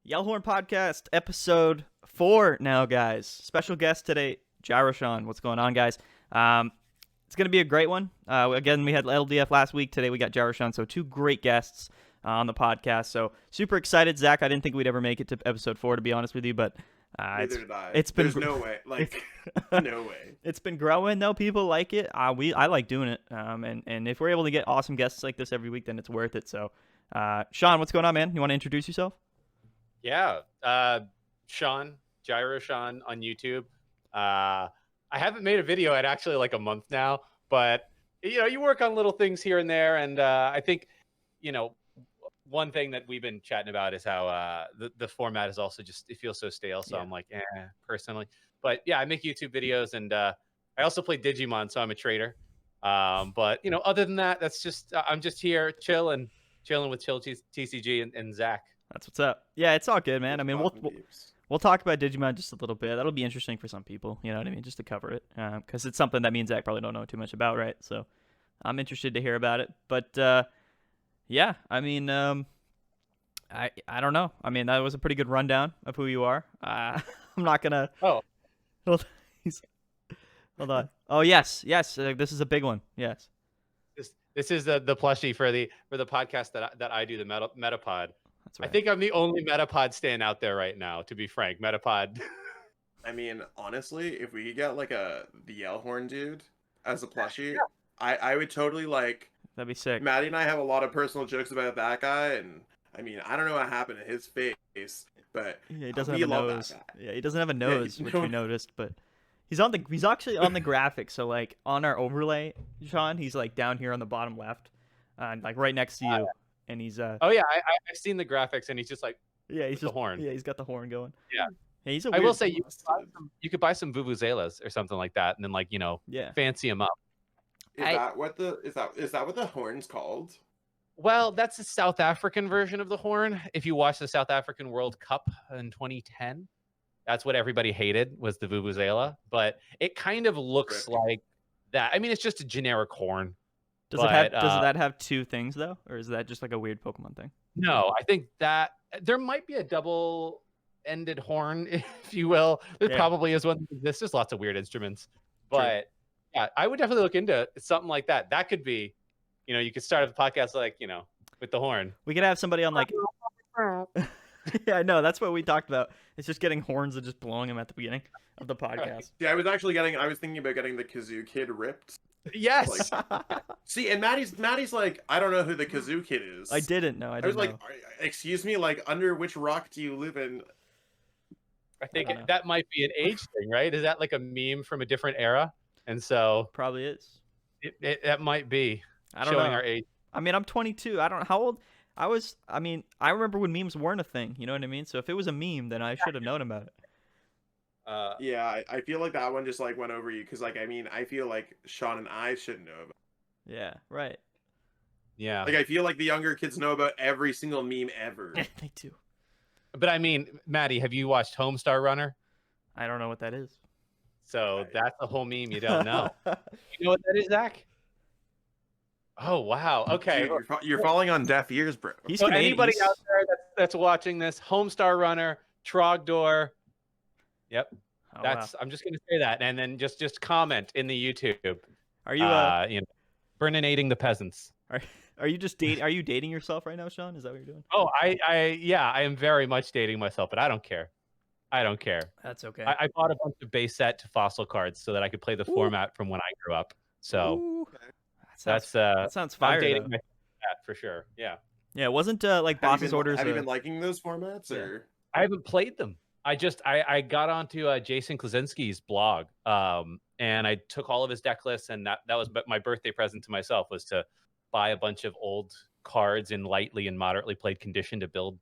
Yellowhorn Podcast, episode 4 now, guys. Special guest today, Gyrosean. What's going on, guys? It's going to be a great one. Again, we had LDF last week. Today we got Gyrosean, so two great guests on the podcast. So super excited, Zach. I didn't think we'd ever make it to episode 4, to be honest with you, but Neither did I. It's been There's no way. Like, no way. It's been growing, though. People like it. I like doing it. And if we're able to get awesome guests like this every week, then it's worth it. So, Sean, what's going on, man? You want to introduce yourself? Yeah, Sean, Gyrosean on YouTube. I haven't made a video in actually like a month now, but you work on little things here and there, and I think one thing that we've been chatting about is how the format is also just, it feels so stale. So yeah. I'm like, personally, but yeah, I make YouTube videos, and I also play Digimon, so I'm a trader. But other than that, that's just I'm just here chilling with Chill TCG and Zach. That's what's up. Yeah, it's all good, man. I mean, we'll talk about Digimon just a little bit. That'll be interesting for some people, you know what I mean, just to cover it, because it's something that me and Zach probably don't know too much about, right? So I'm interested to hear about it. But yeah, I mean, I don't know. I mean, that was a pretty good rundown of who you are. I'm not gonna. Oh, hold on. Oh yes. This is a big one. Yes. This is the plushie for the podcast that I do, the Metapod. That's right. I think I'm the only Metapod stand out there right now, to be frank. Metapod. I mean, honestly, if we could get like the Yellowhorn dude as a plushie, yeah. I would totally like. That'd be sick. Maddie and I have a lot of personal jokes about that guy, and I mean, I don't know what happened to his face, but yeah, he doesn't have a nose. Yeah, he doesn't have a nose, which we noticed, but he's actually on the graphic. So like on our overlay, Sean, he's like down here on the bottom left, like right next to you. And he's oh yeah, I've seen the graphics, and he's just like he's the horn. Yeah, he's got the horn going. Yeah, he's I will say you could buy some vuvuzelas or something like that, and then fancy him up. Is that what the horn's called? Well, that's the South African version of the horn. If you watch the South African World Cup in 2010, that's what everybody hated, was the vuvuzela. But it kind of looks like that. I mean, it's just a generic horn. Does that have two things though, or is that just like a weird Pokemon thing? No, I think that there might be a double-ended horn, if you will. There probably is one. There's lots of weird instruments, but yeah, I would definitely look into something like that. That could be, you could start a podcast like, with the horn. We could have somebody on like. Yeah, I know. That's what we talked about. It's just getting horns and just blowing them at the beginning of the podcast. Yeah, I was thinking about getting the Kazoo Kid ripped. Yes. See, and Maddie's like, I don't know who the Kazoo Kid is. I didn't know. I was like, excuse me, like, under which rock do you live in? I think that might be an age thing, right? Is that like a meme from a different era? And so probably is. That might be. I don't know our age. I mean, I'm 22. I don't know how old I was. I mean, I remember when memes weren't a thing. You know what I mean? So if it was a meme, then I should have known about it. Yeah, I feel like that one just like went over you, because like, I mean, I feel like Sean and I should know about it. Yeah, right. Yeah. Like, I feel like the younger kids know about every single meme ever. They do. But I mean, Maddie, have you watched Homestar Runner? I don't know what that is. So that's a whole meme you don't know. You know what that is, Zach? Oh, wow. Okay. Dude, you're falling on deaf ears, bro. So anybody out there that's watching this, Homestar Runner, Trogdor. Yep. Oh, wow. I'm just going to say that, and then just comment in the YouTube. Are you burninating the peasants? Are you just dating? Are you dating yourself right now, Sean? Is that what you're doing? Oh, I am very much dating myself, but I don't care. That's okay. I bought a bunch of base set to fossil cards so that I could play the format from when I grew up. So that sounds fire. I'm dating myself for sure. Yeah. Yeah. It wasn't like Boss's Orders. Have you been liking those formats, or? I haven't played them. I got onto Jason Klaczynski's blog, and I took all of his deck lists, and that was my birthday present to myself, was to buy a bunch of old cards in lightly and moderately played condition to build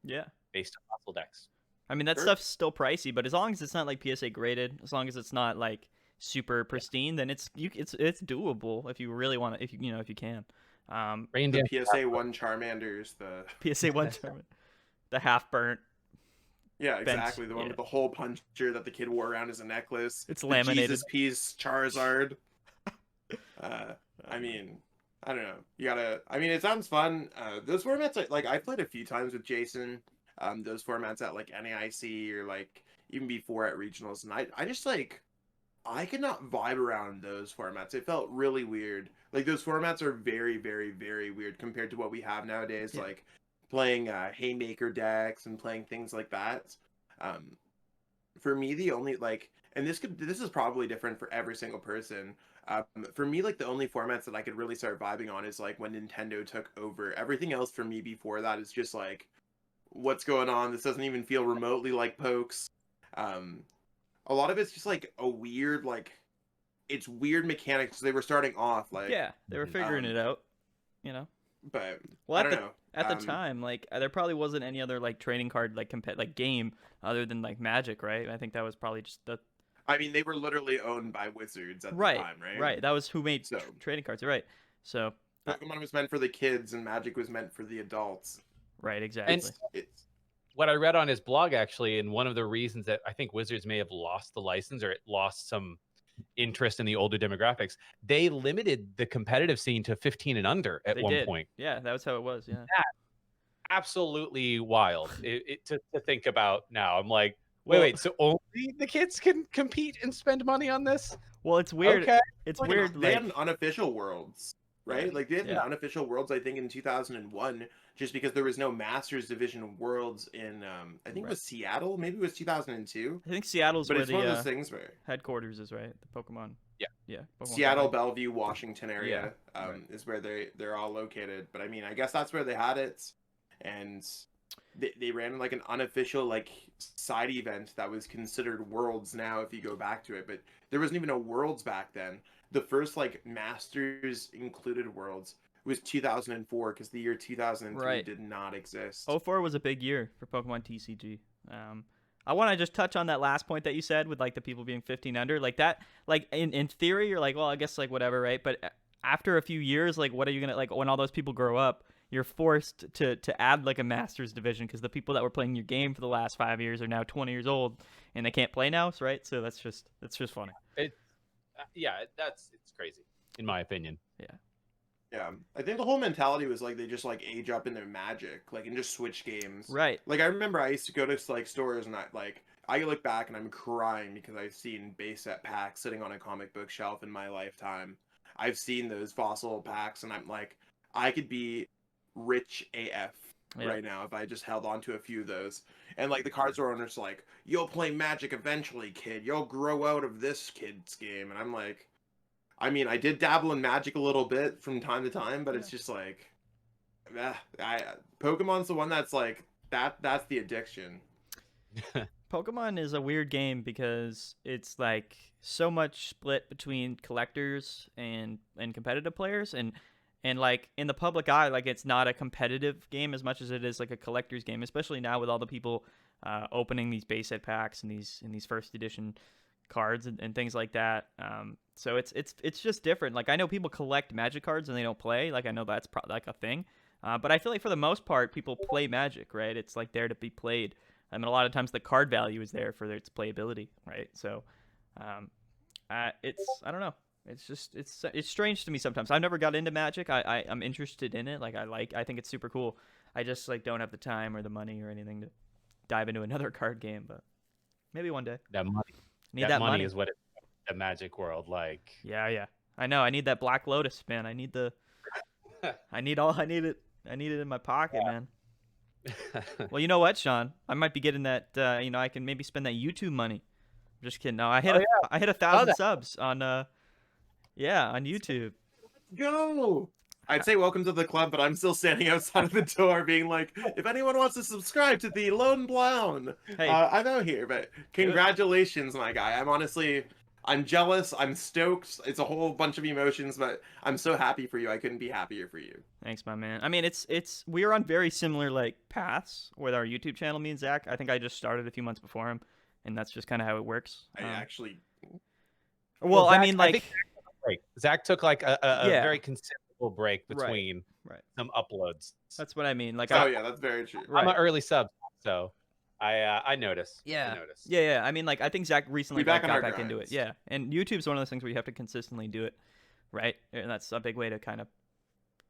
based on fossil decks. I mean, that stuff's still pricey, but as long as it's not like PSA graded, as long as it's not like super pristine, then it's doable if you really want to, if you can. The PSA 1 Charmanders, the PSA 1 Charmander, the half burnt. Yeah, exactly. The one with the hole puncher that the kid wore around as a necklace. It's laminated. Jesus piece Charizard. I mean, I don't know. You gotta. I mean, it sounds fun. Those formats, like, I played a few times with Jason. those formats at like NAIC or like even before at regionals, and I just like I could not vibe around those formats. It felt really weird. Like those formats are very, very, very weird compared to what we have nowadays. Yeah. Like playing haymaker decks and playing things like that. For me, the only like, and this is probably different for every single person. For me, like the only formats that I could really start vibing on is like when Nintendo took over. Everything else for me before that is just like, what's going on? This doesn't even feel remotely like Pokes. A lot of it's just like a weird, like, it's weird mechanics. They were starting off like, Yeah, they were figuring it out, you know. But Well, I don't know. at the time, like there probably wasn't any other like trading card like game other than like Magic, right? I think that was probably just the. I mean, they were literally owned by Wizards at the time, right? Right. That was who made So trading cards, right? So Pokemon was meant for the kids, and Magic was meant for the adults. right, exactly. And It's what I read on his blog actually, and one of the reasons that I think Wizards may have lost the license or it lost some interest in the older demographics, they limited the competitive scene to 15 and under at one point. Yeah, that was how it was. Yeah. Absolutely wild to think about now. I'm like, wait, so only the kids can compete and spend money on this? Well, it's weird. Okay. It's like weird. They had an Unofficial Worlds, right? Yeah. Like they had an Unofficial Worlds, I think, in 2001, just because there was no Masters Division Worlds in, I think it was Seattle. Maybe it was 2002. I think Seattle's but where it's one of the those things where headquarters is, right? The Pokemon. Yeah. Pokemon Seattle, Company. Bellevue, Washington area is where they're all located. But I mean, I guess that's where they had it, and they ran like an unofficial like side event that was considered Worlds now if you go back to it, but there wasn't even a Worlds back then. The first like Masters included Worlds was 2004 because the year 2003 did not exist. 04 was a big year for Pokemon TCG. I want to just touch on that last point that you said with like the people being 15 under, like that, like in theory you're like, well, I guess like whatever, right? But after a few years, like what are you gonna, like when all those people grow up, you're forced to add like a Masters division because the people that were playing your game for the last 5 years are now 20 years old and they can't play now, right? So that's just funny. It's crazy in my opinion. Yeah, I think the whole mentality was like they just like age up in their Magic, like and just switch games. Right. Like I remember I used to go to like stores and I look back and I'm crying because I've seen base set packs sitting on a comic book shelf in my lifetime. I've seen those fossil packs and I'm like, I could be rich AF right now if I just held on to a few of those. And like the card store owners like, you'll play Magic eventually, kid. You'll grow out of this kid's game. And I'm like, I mean, I did dabble in Magic a little bit from time to time, but it's just like, Pokemon's the one that's like, that's the addiction. Pokemon is a weird game because it's like so much split between collectors and competitive players, and like in the public eye, like it's not a competitive game as much as it is like a collector's game, especially now with all the people opening these base set packs and these first edition cards and things like that. So it's just different. Like I know people collect Magic cards and they don't play. Like I know that's like a thing. But I feel like for the most part, people play Magic, right? It's like there to be played. I mean, a lot of times the card value is there for its playability, right? So, it's, I don't know. It's just, it's strange to me sometimes. I've never got into Magic. I'm interested in it. Like I think it's super cool. I just like don't have the time or the money or anything to dive into another card game, but maybe one day. That money. Need that money is what it's the Magic world like. Yeah. I know. I need that Black Lotus, man. I need it. I need it in my pocket, man. Well, you know what, Sean? I might be getting that. I can maybe spend that YouTube money. I'm just kidding. No, I hit I hit 1,000 subs on YouTube. Go! I'd say welcome to the club, but I'm still standing outside of the door being like, if anyone wants to subscribe to the Lone Blown, Hey. I'm out here. But congratulations, my guy. I'm jealous. I'm stoked. It's a whole bunch of emotions, but I'm so happy for you. I couldn't be happier for you. Thanks, my man. I mean, we're on very similar like paths with our YouTube channel, me and Zach. I think I just started a few months before him, and that's just kind of how it works. Well, I Zach, mean, like, Zach took like a very considerable break between some uploads. That's what I mean. Like, that's very true. I'm an early sub, so I noticed. Yeah. Yeah. I mean, like, I think Zach recently got back into it. Yeah. And YouTube's one of those things where you have to consistently do it, right? And that's a big way to kind of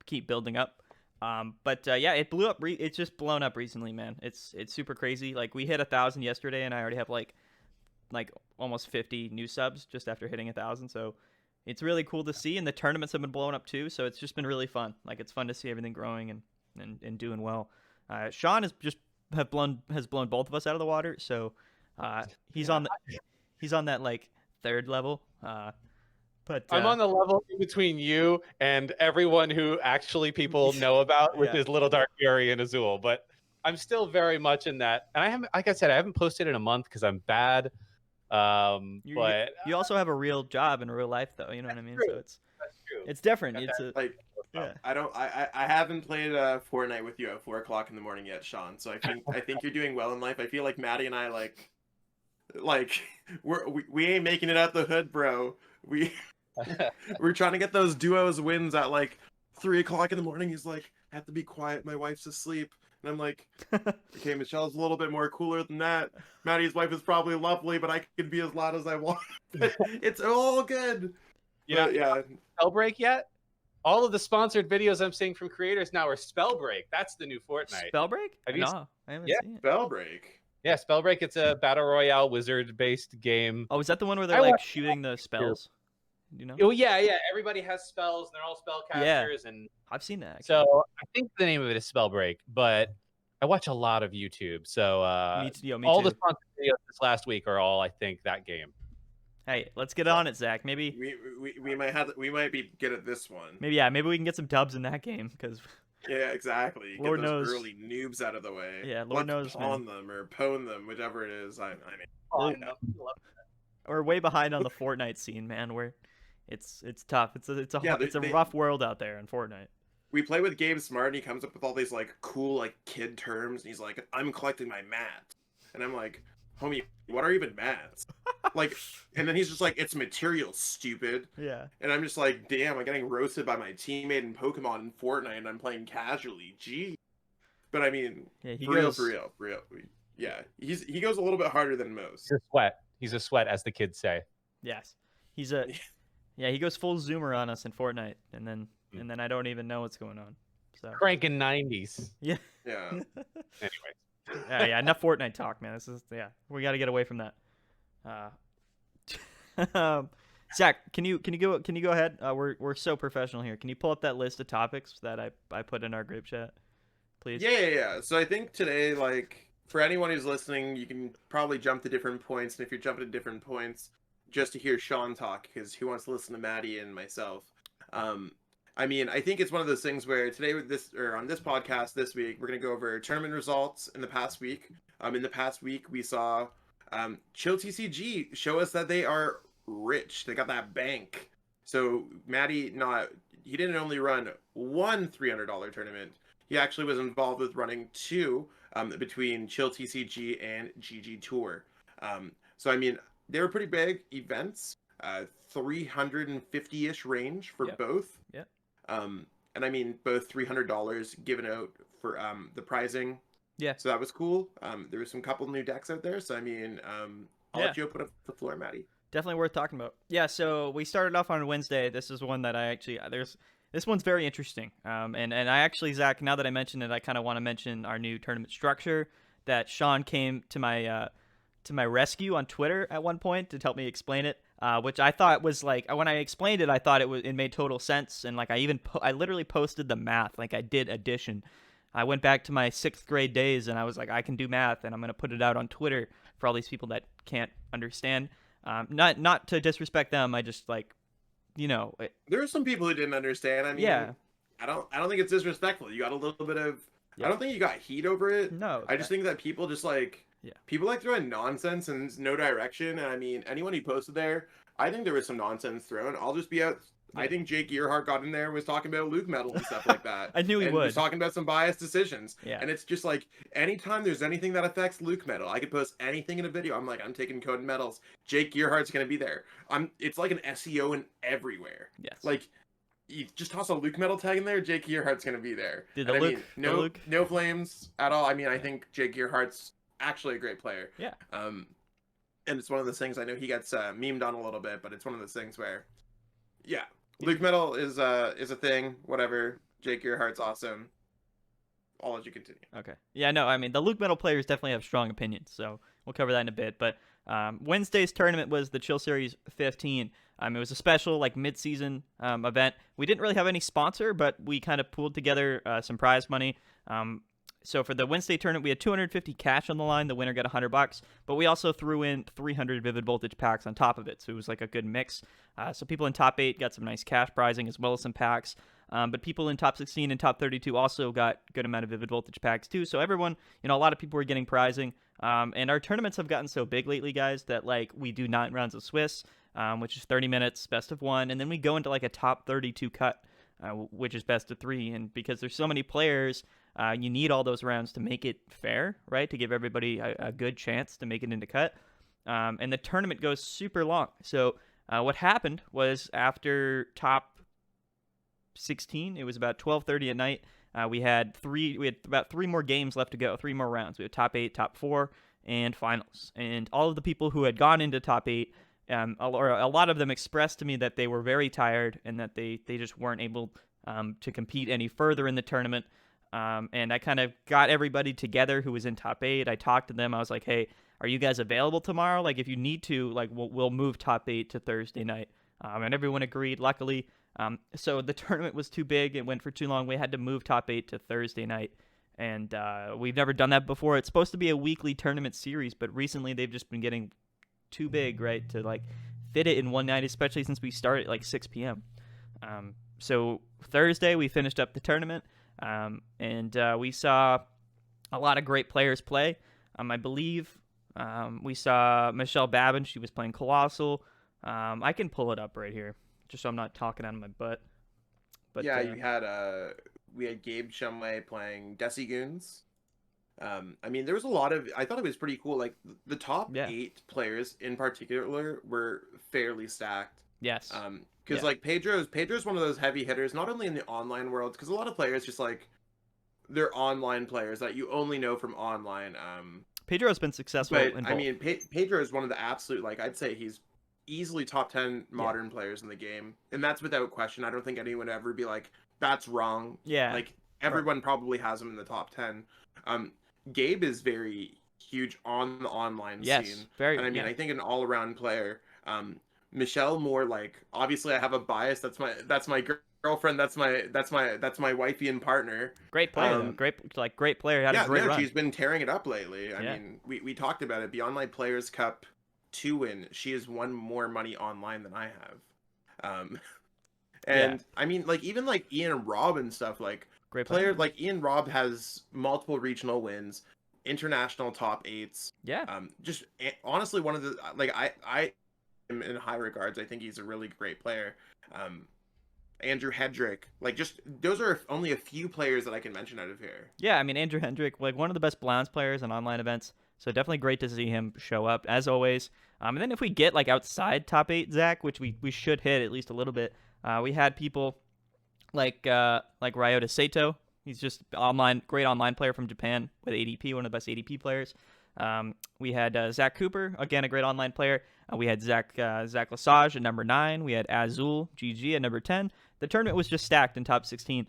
keep building up. But yeah, it blew up. It's just blown up recently, man. It's super crazy. Like we hit 1,000 yesterday, and I already have like almost 50 new subs just after hitting 1,000. So it's really cool to see, and the tournaments have been blowing up too. So it's just been really fun. Like it's fun to see everything growing and doing well. Sean has blown both of us out of the water. So he's on that like third level. But I'm on the level in between you and everyone who actually people know about, which is Little Dark Fury and Azul. But I'm still very much in that. And I haven't, like I said, I haven't posted in a month because I'm bad. But you also have a real job in real life, though. You know what I mean? True. So that's true. It's different. Yeah. I haven't played Fortnite with you at 4 o'clock in the morning yet, Sean. So I think you're doing well in life. I feel like Maddie and I like we ain't making it out the hood, bro. We're trying to get those duos wins at like 3 o'clock in the morning. He's like, I have to be quiet. My wife's asleep. And I'm like, okay, Michelle's a little bit more cooler than that. Maddie's wife is probably lovely, but I can be as loud as I want. It's all good. Yeah. Spellbreak yet? All of the sponsored videos I'm seeing from creators now are Spellbreak. That's the new Fortnite. Spellbreak? Have you No, I haven't seen it. Spellbreak. Yeah, Spellbreak. It's a battle royale wizard-based game. Oh, is that the one where they're like shooting the spells? You know? Oh yeah. Everybody has spells. And they're all spellcasters, and I've seen that. Actually. So I think the name of it is Spellbreak, but I watch a lot of YouTube. So me too. All the sponsored videos this last week are all, I think, that game. Hey, let's get on it, Zach. Maybe we might be good at this one. Maybe we can get some dubs in that game because. Yeah, exactly. Lord get those knows. early noobs out of the way. Yeah, Lord knows. Pawn them or pwn them, whichever it is. I mean, we're way behind on the Fortnite scene, man. Where it's tough. It's a rough world out there in Fortnite. We play with Gabe Smart, and he comes up with all these like cool like kid terms, and he's like, "I'm collecting my mats," and I'm like, "Homie, what are even mats?" Like, and then he's just like, "It's material, stupid." Yeah. And I'm just like, "Damn, I'm getting roasted by my teammate in Pokemon in Fortnite, and I'm playing casually." Gee. But I mean, yeah, for real. Yeah, he goes a little bit harder than most. He's a sweat, as the kids say. Yes, he goes full zoomer on us in Fortnite, and then I don't even know what's going on. So cranking 90s. Yeah. Yeah. Anyway. Yeah. Enough Fortnite talk, man. We got to get away from that. Zach, can you go ahead? We're so professional here. Can you pull up that list of topics that I put in our group chat, please? Yeah. So I think today, like, for anyone who's listening, you can probably jump to different points, and if you're jumping to different points, just to hear Sean talk, because he wants to listen to Maddie and myself. I mean, I think it's one of those things where today on this podcast this week, we're gonna go over tournament results in the past week. In the past week, we saw Chill TCG show us that they are rich. They got that bank. So Maddie, he didn't only run one $300 tournament. He actually was involved with running two between Chill TCG and GGToor. So I mean, they were pretty big events. 350-ish range for both. Yeah. And I mean, both $300 given out for the prizing. Yeah. So that was cool. There was some couple new decks out there. So I mean, I'll let you open up the floor, Maddie. Definitely worth talking about. Yeah. So we started off on Wednesday. This is one that this one's very interesting. And I actually, Zach, now that I mentioned it, I kind of want to mention our new tournament structure that Sean came to my rescue on Twitter at one point to help me explain it. Which I thought was like, when I explained it, I thought it made total sense. And like, I literally posted the math, like I did addition. I went back to my 6th grade days and I was like, I can do math and I'm going to put it out on Twitter for all these people that can't understand. Not to disrespect them. I just like, there are some people who didn't understand. I mean, yeah. I don't think it's disrespectful. You got a little bit of, I don't think you got heat over it. No. I just think that people just like, people like throwing nonsense and no direction. And I mean, anyone who posted there, I think there was some nonsense thrown. I'll just be out. I think Jake Earhart got in there and was talking about Luke Metal and stuff like that. I knew he would. Was talking about some biased decisions. Yeah. And it's just like, anytime there's anything that affects Luke Metal, I could post anything in a video. I'm like, I'm taking code medals. Jake Earhart's going to be there. It's like an SEO in everywhere. Yes. Like, you just toss a Luke Metal tag in there, Jake Earhart's going to be there. No flames at all. I mean, I think Jake Earhart's actually a great player. Yeah. And it's one of those things, I know he gets memed on a little bit, but it's one of those things where, yeah, Luke Metal is a thing, whatever. Jake Earhart's awesome. I'll let you continue. Okay. Yeah, no, I mean, the Luke Metal players definitely have strong opinions, so we'll cover that in a bit. But Wednesday's tournament was the Chill Series 15. It was a special, like, mid-season event. We didn't really have any sponsor, but we kind of pooled together some prize money. So for the Wednesday tournament, we had 250 cash on the line. The winner got $100, but we also threw in 300 Vivid Voltage packs on top of it, so it was like a good mix. So people in top 8 got some nice cash prizing as well as some packs. But people in top 16 and top 32 also got a good amount of Vivid Voltage packs too. So everyone, a lot of people were getting prizing. And our tournaments have gotten so big lately, guys, that like we do 9 rounds of Swiss, which is 30 minutes, best of 1, and then we go into like a top 32 cut, which is best of 3. And because there's so many players, you need all those rounds to make it fair, right? To give everybody a good chance to make it into cut. And the tournament goes super long. So what happened was after top 16, it was about 12:30 at night. We had about 3 more games left to go, 3 more rounds. We had top 8, top 4, and finals. And all of the people who had gone into top 8, or a lot of them expressed to me that they were very tired and that they just weren't able to compete any further in the tournament. And I kind of got everybody together who was in top 8. I talked to them. I was like, hey, are you guys available tomorrow? Like, if you need to, like, we'll move top 8 to Thursday night. And everyone agreed, luckily. So the tournament was too big. It went for too long. We had to move top 8 to Thursday night. And we've never done that before. It's supposed to be a weekly tournament series, but recently they've just been getting too big, right, to, like, fit it in one night, especially since we started at, like, 6 p.m. So Thursday we finished up the tournament. And we saw a lot of great players play. I believe we saw Michelle Babin. She was playing Coalossal. I can pull it up right here, just so I'm not talking out of my butt. But yeah, we had Gabe Shumway playing Desigoons. I mean, there was a lot of. I thought it was pretty cool. Like the top 8 players in particular were fairly stacked. Yes. Because like Pedro's one of those heavy hitters, not only in the online world, because a lot of players just like they're online players that you only know from online. Pedro's been successful. But I mean, Pedro is one of the absolute, like, I'd say he's easily top 10 modern players in the game, and that's without question. I don't think anyone would ever be like that's wrong. Yeah, like everyone probably has him in the top 10. Gabe is very huge on the online scene. Very. And I mean, I think an all-around player. Michelle more like, obviously I have a bias. That's my girlfriend. That's my wifey and partner. Great player. Great player. Had a great run. She's been tearing it up lately. I mean, we talked about it. Beyond my Players Cup 2 win, she has won more money online than I have. And I mean, like, even like Ian and Rob and stuff, like great player. Like Ian Rob has multiple regional wins, international top 8s. Yeah. Just honestly, one of the, like, I am in high regards. I think he's a really great player. Andrew Hedrick, like, just those are only a few players that I can mention out of here. Yeah, I mean, Andrew Hendrick, like, one of the best Blounds players in online events, so definitely great to see him show up, as always. And then if we get, like, outside top 8, Zach, which we should hit at least a little bit, we had people like Ryota Sato. He's just great online player from Japan with ADP, one of the best ADP players. We had Zach Cooper, again, a great online player. We had Zach Lesage at number 9. We had Azul GG at number 10. The tournament was just stacked in top 16,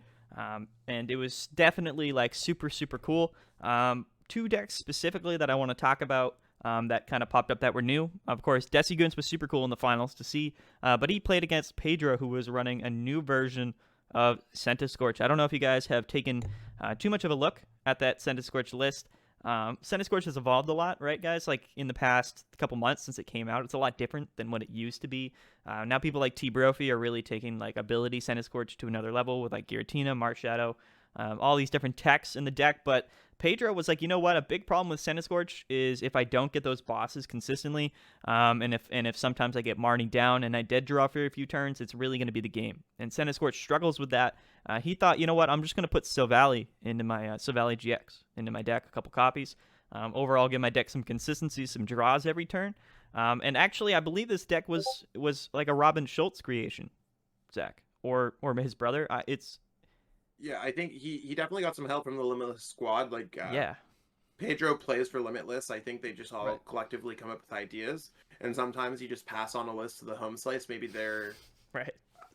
and it was definitely, like, super, super cool. 2 decks specifically that I want to talk about that kind of popped up that were new. Of course, Desigoons was super cool in the finals to see, but he played against Pedro, who was running a new version of Centiskorch. I don't know if you guys have taken too much of a look at that Centiskorch list. Centiskorch has evolved a lot, right, guys? Like, in the past couple months since it came out, it's a lot different than what it used to be. Now people like T-Brophy are really taking, like, ability Centiskorch to another level with, like, Giratina, Marshadow, all these different techs in the deck. But Pedro was like, you know what? A big problem with Centiskorch is if I don't get those bosses consistently, and if sometimes I get Marnie down and I dead draw for a few turns, it's really going to be the game. And Centiskorch struggles with that. He thought, you know what? I'm just going to put Silvally into my Silvally GX into my deck, a couple copies. Overall, give my deck some consistency, some draws every turn. And actually, I believe this deck was like a Robin Schultz creation, Zach, or his brother. Yeah, I think he definitely got some help from the Limitless squad. Like, Pedro plays for Limitless. I think they just all collectively come up with ideas, and sometimes you just pass on a list to the home slice. Maybe they're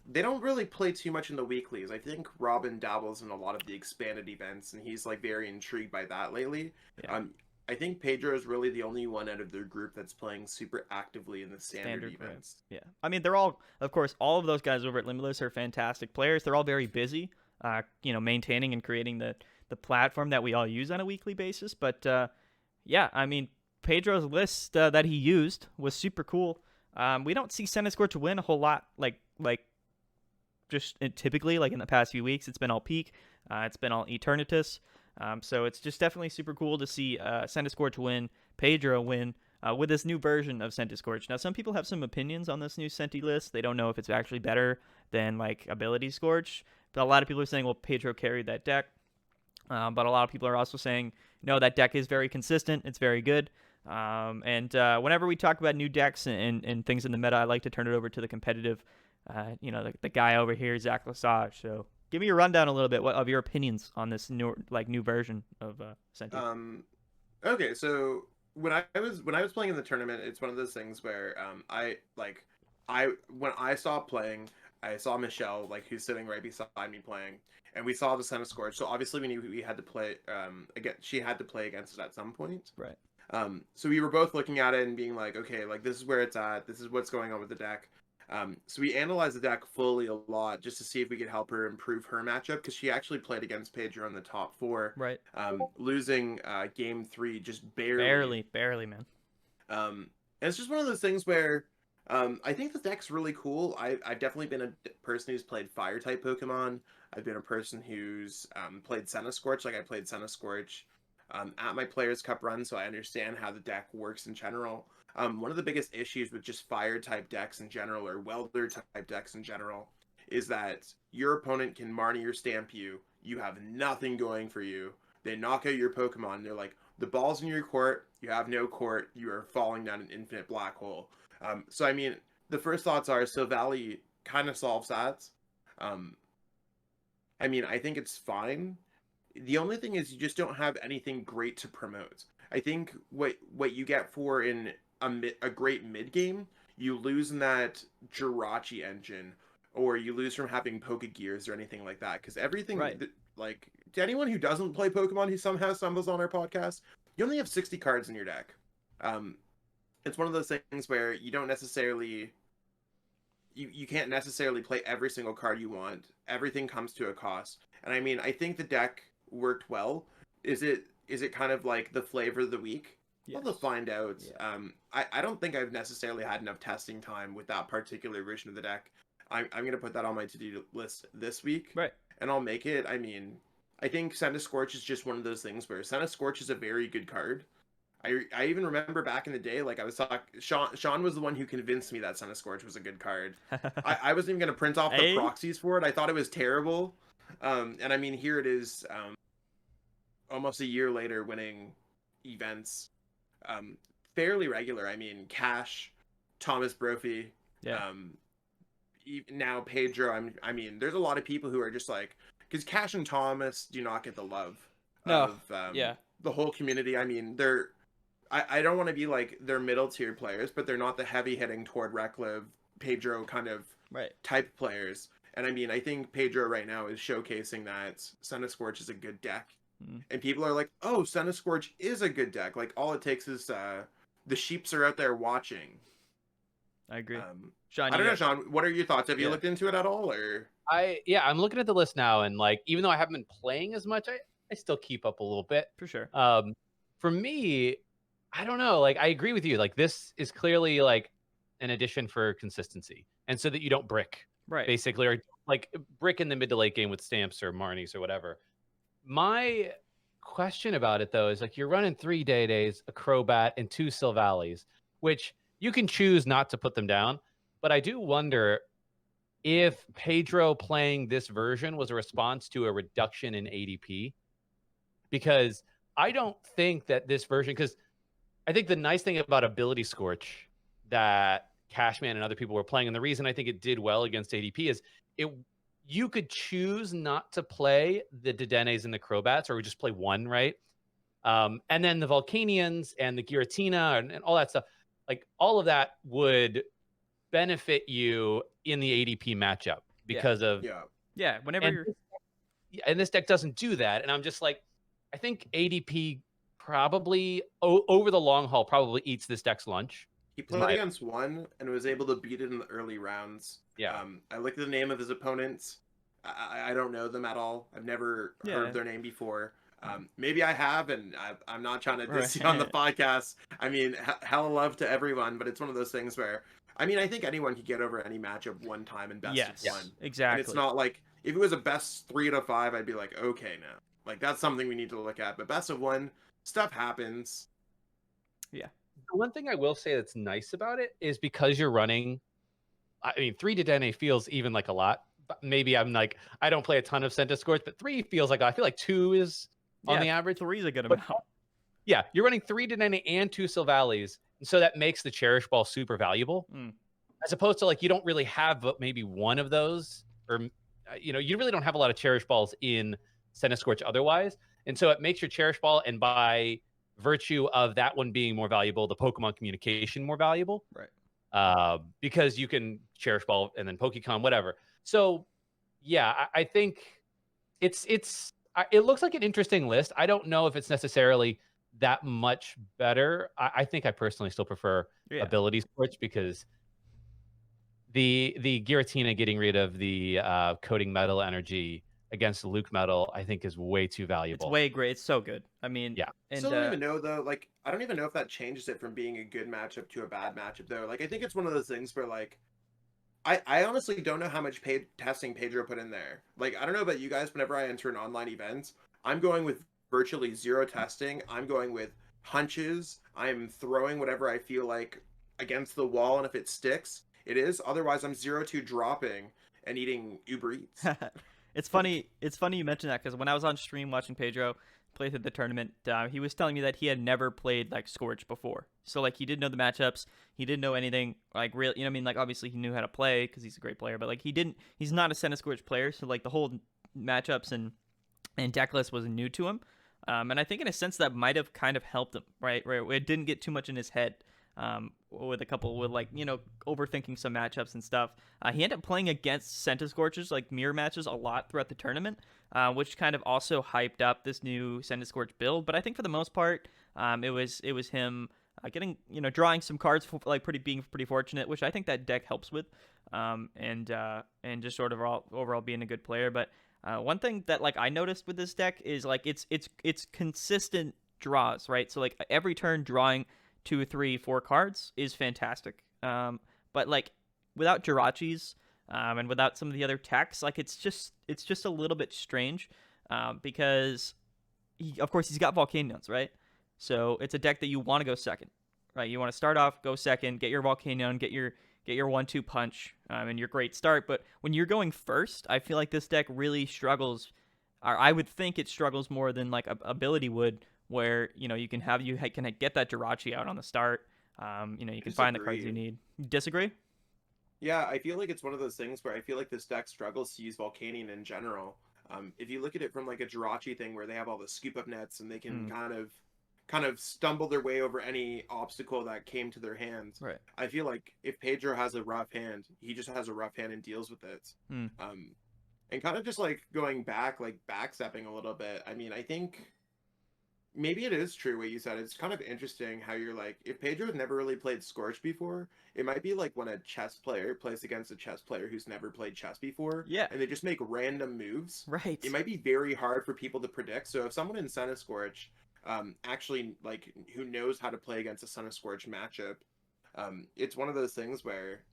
they don't really play too much in the weeklies. I think Robin dabbles in a lot of the expanded events, and he's like very intrigued by that lately. Yeah. I think Pedro is really the only one out of their group that's playing super actively in the standard events. Right. Yeah. I mean, they're all, of course, all of those guys over at Limitless are fantastic players. They're all very busy, maintaining and creating the platform that we all use on a weekly basis. But yeah, I mean, Pedro's list that he used was super cool. We don't see Centiskorch win a whole lot, like just typically like in the past few weeks. It's been all Peak, it's been all Eternatus. So it's just definitely super cool to see Centiskorch win, Pedro win with this new version of Centiskorch. Now, some people have some opinions on this new Centi list. They don't know if it's actually better than like Ability Scorch. But a lot of people are saying, well, Pedro carried that deck. But a lot of people are also saying, no, that deck is very consistent. It's very good. And whenever we talk about new decks and things in the meta, I like to turn it over to the competitive, the guy over here, Zach Lesage. So give me your rundown a little bit of your opinions on this new version of Centi. Okay, so when I was playing in the tournament, it's one of those things where when I saw playing, I saw Michelle, like, who's sitting right beside me playing, and we saw the Centiskorch. So obviously we knew we had to play again. She had to play against it at some point. Right. So we were both looking at it and being like, okay, like, this is where it's at. This is what's going on with the deck. So we analyzed the deck fully a lot just to see if we could help her improve her matchup, because she actually played against Pedro in the top 4. Right. Losing game 3 just barely, man. And it's just one of those things where I think the deck's really cool. I've definitely been a person who's played fire type Pokemon. I've been a person who's played Centiskorch. Like, I played Centiskorch at my Players Cup run, so I understand how the deck works in general. One of the biggest issues with just fire type decks in general, or welder type decks in general, is that your opponent can Marnie or Stamp you. You have nothing going for you. They knock out your Pokemon. They're like, the ball's in your court. You have no court. You are falling down an infinite black hole. So I mean, the first thoughts are Silvally kind of solves that. I mean, I think it's fine. The only thing is you just don't have anything great to promote. I think what you get for in a great mid game, you lose in that Jirachi engine, or you lose from having Pokegears or anything like that. Because everything, right. Like, to anyone who doesn't play Pokemon who somehow stumbles on our podcast, you only have 60 cards in your deck. It's one of those things where you don't necessarily, you can't necessarily play every single card you want. Everything comes to a cost. And I mean, I think the deck worked well. Is it kind of like the flavor of the week? Yes. We'll find out. Yeah. I don't think I've necessarily had enough testing time with that particular version of the deck. I'm going to put that on my to-do list this week. Right. And I'll make it. I mean, I think Centiskorch is just one of those things where Centiskorch is a very good card. I even remember back in the day, like, I was talking, Sean was the one who convinced me that Centiskorch was a good card. I wasn't even going to print off the proxies for it. I thought it was terrible. And I mean, here it is, almost a year later, winning events fairly regular. I mean, Cash, Thomas Brophy, yeah. Now Pedro. I mean, there's a lot of people who are just like, because Cash and Thomas do not get the love of the whole community. I mean, I don't want to be like, they're middle tier players, but they're not the heavy hitting toward Rekliv, Pedro kind of type players. And I mean, I think Pedro right now is showcasing that Centiskorch is a good deck. And people are like, oh, Centiskorch is a good deck. Like, all it takes is the sheeps are out there watching. I agree. Sean, I don't know, Sean, what are your thoughts? Have you looked into it at all? Or I'm looking at the list now, and like, even though I haven't been playing as much, I still keep up a little bit. For sure. For me, I don't know. Like, I agree with you. Like, this is clearly like an addition for consistency, and so that you don't brick, basically, or like brick in the mid to late game with Stamps or Marnies or whatever. My question about it, though, is like, you're running 3 Day-Days, a Crobat, and 2 Silvallies, which you can choose not to put them down. But I do wonder if Pedro playing this version was a response to a reduction in ADP, because I don't think that this version, because I think the nice thing about Ability Scorch that Cashman and other people were playing, and the reason I think it did well against ADP is you could choose not to play the Dedenes and the Crobats, or just play one, right? And then the Volcanions and the Giratina and all that stuff, like, all of that would benefit you in the ADP matchup. because of Yeah, whenever you're... and this deck doesn't do that. And I'm just like, I think ADP probably over the long haul probably eats this deck's lunch. He played against one and was able to beat it in the early rounds. Yeah. I looked at the name of his opponents. I don't know them at all. I've never heard their name before. Maybe I have, and I'm not trying to diss you on the podcast. I mean, hell love to everyone, but it's one of those things where, I mean, I think anyone could get over any matchup one time in best of one. Exactly. And it's not like, if it was a best 3 out of 5, I'd be like, okay, now. Like, that's something we need to look at. But best of one, stuff happens. Yeah. The one thing I will say that's nice about it is because you're running, I mean, 3 to Dene feels even like a lot. Maybe I'm like, I don't play a ton of Centiskorch, but 3 feels like, I feel like 2 is on the average. 3 is a good amount. Yeah, you're running 3 to Dene and 2 Silvallies, and so that makes the Cherish Ball super valuable. As opposed to, like, you don't really have maybe one of those, or, you know, you really don't have a lot of Cherish Balls in Centiskorch otherwise. And so it makes your Cherish Ball, and by virtue of that one being more valuable, the Pokemon communication more valuable. Right. Because you can Cherish Ball and then Pokecon, whatever. So, yeah, I think it looks like an interesting list. I don't know if it's necessarily that much better. I think I personally still prefer Ability Scorch, because the Giratina getting rid of the Coding Metal energy against the Luke Metal, I think, is way too valuable. It's way great. It's so good. I mean, And, still don't even know, though. Like, I don't even know if that changes it from being a good matchup to a bad matchup, though. Like, I think it's one of those things where, like, I honestly don't know how much testing Pedro put in there. Like, I don't know about you guys. Whenever I enter an online event, I'm going with virtually 0 testing. I'm going with hunches. I'm throwing whatever I feel like against the wall, and if it sticks, it is. Otherwise, I'm 0-2 dropping and eating Uber Eats. It's funny you mentioned that, because when I was on stream watching Pedro play through the tournament, he was telling me that he had never played like Scorch before. So like, he didn't know the matchups, he didn't know anything, like, real, you know what I mean? Like, obviously he knew how to play because he's a great player, but like, he's not a Centiskorch player, so like the whole matchups and deck list was new to him. And I think in a sense that might have kind of helped him, right? It didn't get too much in his head. With like, you know, overthinking some matchups and stuff. He ended up playing against Centiskorches, like mirror matches, a lot throughout the tournament, which kind of also hyped up this new Centiskorch build. But I think for the most part, it was him getting, you know, drawing some cards, like being pretty fortunate, which I think that deck helps with, and just sort of overall being a good player. But one thing that like I noticed with this deck is like it's consistent draws, right? So like every turn drawing 2, 3, 4 cards is fantastic. But like without Jirachis and without some of the other techs, like it's just a little bit strange, because of course he's got Volcanions, right? So it's a deck that you want to go second, right? You want to start off, go second, get your Volcanion, get your 1-2 punch, and your great start. But when you're going first, I feel like this deck really struggles, or I would think it struggles more than like Ability would, where, you know, you can get that Jirachi out on the start. You know, you can find the cards you need. Disagree? Yeah, I feel like it's one of those things where I feel like this deck struggles to use Volcanion in general. If you look at it from like a Jirachi thing where they have all the scoop up nets and they can kind of stumble their way over any obstacle that came to their hands. Right. I feel like if Pedro has a rough hand, he just has a rough hand and deals with it. And kind of just like going back, like backstepping a little bit. I mean, I think maybe it is true what you said. It's kind of interesting how you're like, if Pedro has never really played Scorch before, it might be like when a chess player plays against a chess player who's never played chess before. Yeah. And they just make random moves. Right. It might be very hard for people to predict. So if someone in Centiskorch actually, like, who knows how to play against a Centiskorch matchup, it's one of those things where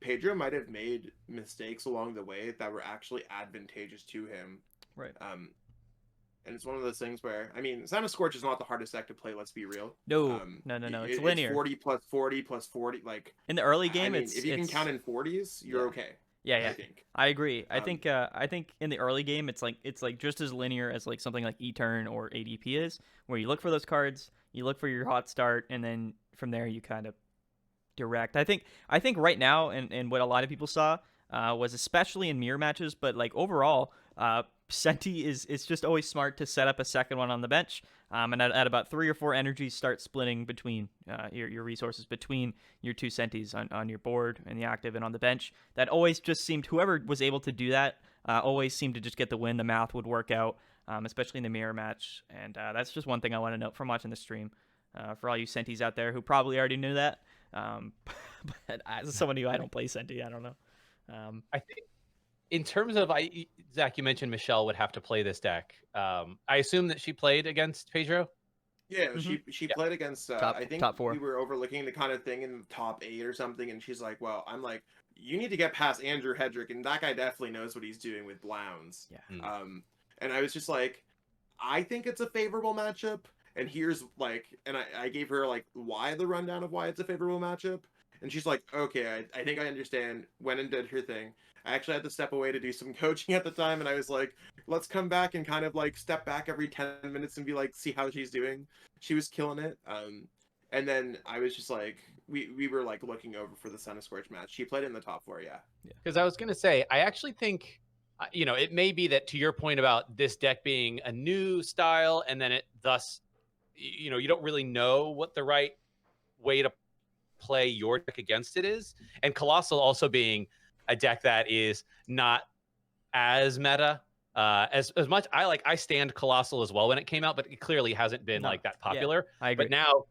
Pedro might have made mistakes along the way that were actually advantageous to him. Right. And it's one of those things where, I mean, Centiskorch is not the hardest deck to play, let's be real. No. It's linear. It's 40 plus 40 plus 40. Like, in the early game, I mean, if you can count in 40s, you're okay. Yeah. I agree. I think in the early game, it's like just as linear as like something like E-Turn or ADP is, where you look for those cards, you look for your hot start, and then from there you kind of direct. I think right now, and what a lot of people saw was, especially in mirror matches, but like overall, Senti is just always smart to set up a second one on the bench, And at about 3 or 4 energies, start splitting between your resources between your 2 Sentis on your board and the active and on the bench. That always just seemed, whoever was able to do that always seemed to just get the win. The math would work out, especially in the mirror match. And that's just one thing I want to note from watching the stream. For all you Sentis out there who probably already knew that. But as someone who I don't play Senti, I don't know. I think in terms of, Zach, you mentioned Michelle would have to play this deck. I assume that she played against Pedro? Yeah, she played against, I think top 4. We were overlooking the kind of thing in the top 8 or something, and she's like, well, I'm like, you need to get past Andrew Hedrick, and that guy definitely knows what he's doing with Blounds. Yeah. And I was just like, I think it's a favorable matchup, and here's like, and I gave her like why the rundown of why it's a favorable matchup, and she's like, okay, I think I understand. Went and did her thing. I actually had to step away to do some coaching at the time, and I was like, let's come back and kind of like step back every 10 minutes and be like, see how she's doing. She was killing it. And then I was just like, we were like looking over for the Centiskorch match. She played in the top 4, yeah. Because I was going to say, I actually think, it may be that to your point about this deck being a new style, and then it thus, you don't really know what the right way to play your deck against it is. And Coalossal also being a deck that is not as meta as much. I stand Coalossal as well when it came out, but it clearly hasn't been like that popular. Yeah, I agree. But now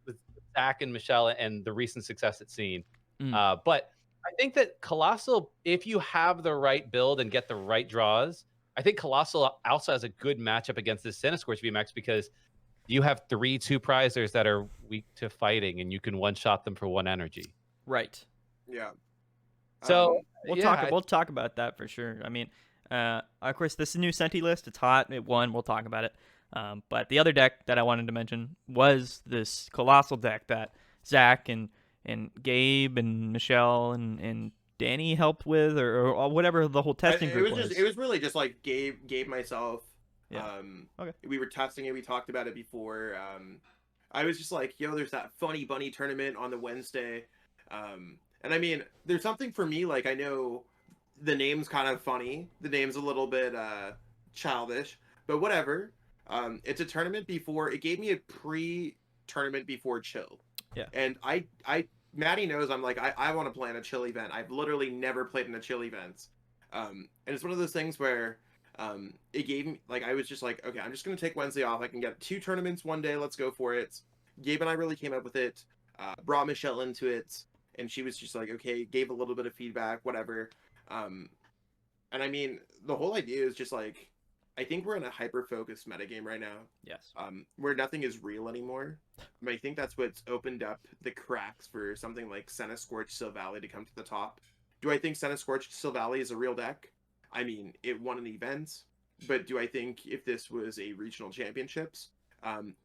with Zach and Michelle and the recent success it's seen, but I think that Coalossal, if you have the right build and get the right draws, I think Coalossal also has a good matchup against this Centiskorch VMAX because you have 3 2-prizers that are weak to fighting, and you can one-shot them for 1 energy. Right. Yeah. So we'll talk about that for sure. I mean, of course, this new Senti list, it's hot. It won. We'll talk about it. But the other deck that I wanted to mention was this Coalossal deck that Zach and Gabe and Michelle and Danny helped with, or whatever the whole testing group was. It was really just like Gabe, myself. Yeah. Okay. We were testing it. We talked about it before. I was just like, yo, there's that Funny Bunny tournament on the Wednesday. And I mean, there's something for me, like, I know the name's kind of funny. The name's a little bit childish, but whatever. It's a tournament before. It gave me a pre-tournament before Chill. Yeah. And Maddie knows I'm like, I want to play in a Chill event. I've literally never played in a Chill event. And it's one of those things where it gave me, like, I was just like, okay, I'm just going to take Wednesday off. I can get 2 tournaments one day. Let's go for it. Gabe and I really came up with it, brought Michelle into it, and she was just like, okay, gave a little bit of feedback, whatever. And I mean, the whole idea is just like, I think we're in a hyper-focused metagame right now. Yes. Where nothing is real anymore. I think that's what's opened up the cracks for something like Centiskorch Silvally to come to the top. Do I think Centiskorch Silvally is a real deck? I mean, it won an event, but do I think if this was a regional championships,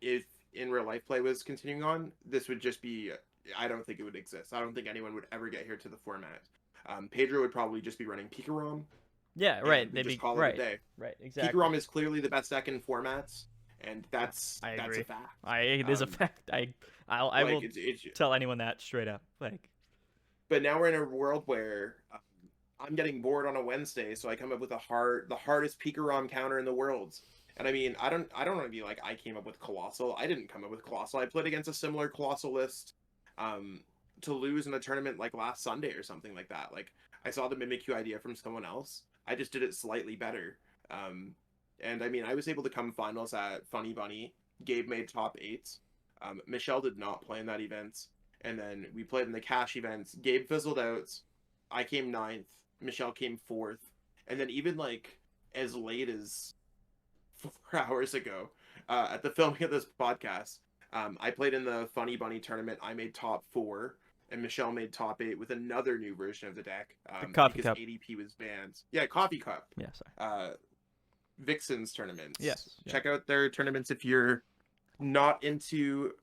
if in real life play was continuing on, this would just be, I don't think it would exist. I don't think anyone would ever get here to the format. Pedro would probably just be running Pikarom. Yeah, right. They'd just call right, it a day. Right, exactly. Pikarom is clearly the best deck in formats, and that's a fact. It is a fact. I will tell anyone that straight up. Like, but now we're in a world where I'm getting bored on a Wednesday, so I come up with the hardest Pikarom counter in the world. And I mean, I don't want to be like, I came up with Coalossal. I didn't come up with Coalossal. I played against a similar Coalossal list to lose in a tournament like last Sunday or something like that. Like, I saw the Mimikyu idea from someone else. I just did it slightly better. And I mean, I was able to come finals at Funny Bunny. Gabe made top 8. Michelle did not play in that event. And then we played in the cash events. Gabe fizzled out. I came 9th. Michelle came 4th. And then even like as late as 4 hours ago, at the filming of this podcast, I played in the Funny Bunny tournament. I made top 4. And Michelle made top 8 with another new version of the deck. Coffee because Cup. ADP was banned. Yeah, Coffee Cup. Yeah, sorry. Vixen's tournaments. Yes. Check out their tournaments if you're not into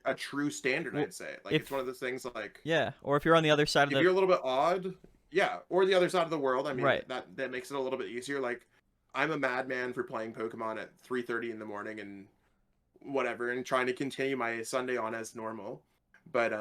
a true standard, I'd say. Like, it's one of those things like... Yeah, or if you're on the other side of if you're a little bit odd, yeah, or the other side of the world, I mean, right. that makes it a little bit easier. Like, I'm a madman for playing Pokemon at 3:30 in the morning and whatever, and trying to continue my Sunday on as normal. But,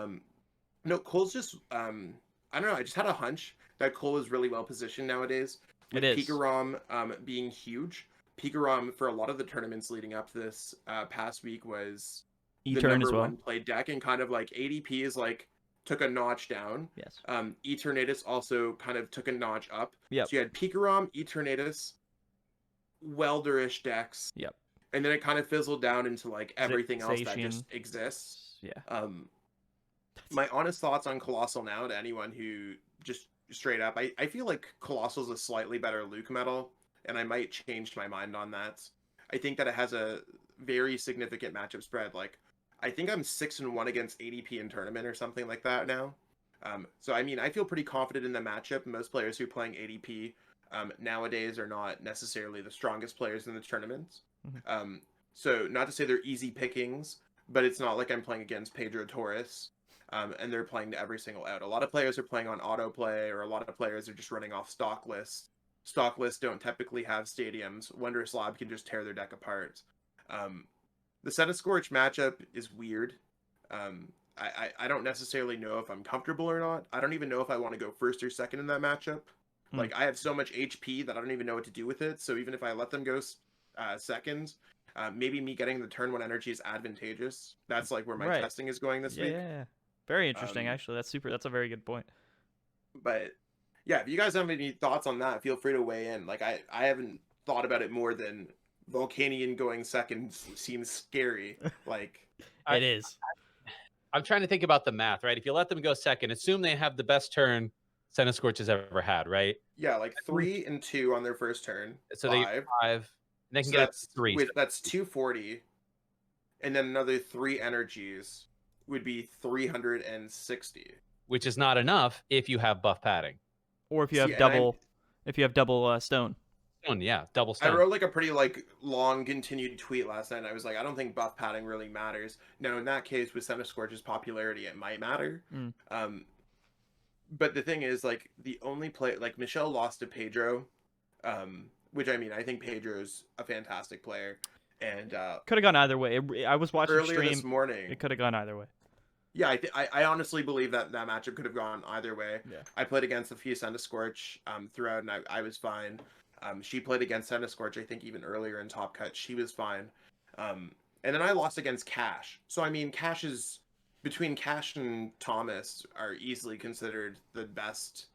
no, Cole's just, I don't know, I just had a hunch that Cole is really well positioned nowadays. With it is. Pikarom being huge. Pikarom for a lot of the tournaments leading up to this past week was the E-turn number as well. one played deck, and kind of like ADP is like took a notch down. Yes. Eternatus also kind of took a notch up. Yep. So you had Pikarom, Eternatus, Welderish decks. Yep. And then it kind of fizzled down into like everything else that Zacian. just exists. Yeah. My honest thoughts on Coalossal now, to anyone who just straight up, I feel like Coalossal's a slightly better Luke metal, and I might change my mind on that. I think that it has a very significant matchup spread. Like, I think I'm 6-1 against ADP in tournament or something like that now. So I mean, I feel pretty confident in the matchup. Most players who are playing ADP nowadays are not necessarily the strongest players in the tournaments. Mm-hmm. So not to say they're easy pickings, but it's not like I'm playing against Pedro Torres, and they're playing to every single out. A lot of players are playing on autoplay, or a lot of players are just running off stock lists. Stock lists don't typically have stadiums. Wondrous Lab can just tear their deck apart. The Centiskorch matchup is weird. I don't necessarily know if I'm comfortable or not. I don't even know if I want to go first or second in that matchup. Like, I have so much HP that I don't even know what to do with it. So even if I let them go second, maybe me getting the turn 1 energy is advantageous. That's like where my testing is going this week. Yeah. Very interesting, actually. That's a very good point. But yeah, if you guys have any thoughts on that, feel free to weigh in. Like, I haven't thought about it more than Volcanion going second seems scary. Like, it is. I'm trying to think about the math, right? If you let them go second, assume they have the best turn Centiskorch has ever had, right? Yeah, like 3 and 2 on their first turn. So 5. they get 5. And they can So get that's 3. That's 240. And then another 3 energies would be 360. Which is not enough if you have buff padding. Or if you have double stone. Stone, yeah, double stone. I wrote like a pretty like long continued tweet last night. And I was like, I don't think buff padding really matters. Now in that case, with Centiskorch's popularity, it might matter. But the thing is, like, the only play, like, Michelle lost to Pedro, which, I mean, I think Pedro's a fantastic player, and could have gone either way. I was watching earlier stream this morning. It could have gone either way. Yeah, I honestly believe that matchup could have gone either way. Yeah. I played against a few Centiskorch throughout, and I was fine. She played against Centiskorch, I think, even earlier in Top Cut. She was fine. And then I lost against Cash. So, I mean, between Cash and Thomas are easily considered the best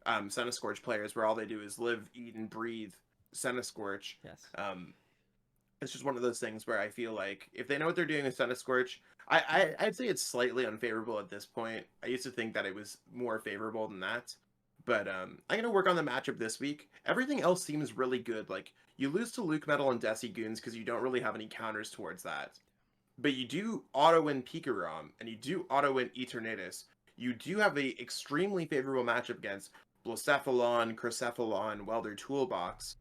Centiskorch players, where all they do is live, eat, and breathe Centiskorch. Yes. It's just one of those things where I feel like if they know what they're doing with Centiskorch, I'd say it's slightly unfavorable at this point. I used to think that it was more favorable than that. But I'm going to work on the matchup this week. Everything else seems really good. Like, you lose to Luke Metal and Desi Goons because you don't really have any counters towards that. But you do auto-win Pikarom, and you do auto-win Eternatus. You do have a extremely favorable matchup against Blacephalon, Cracephalon, Welder Toolbox.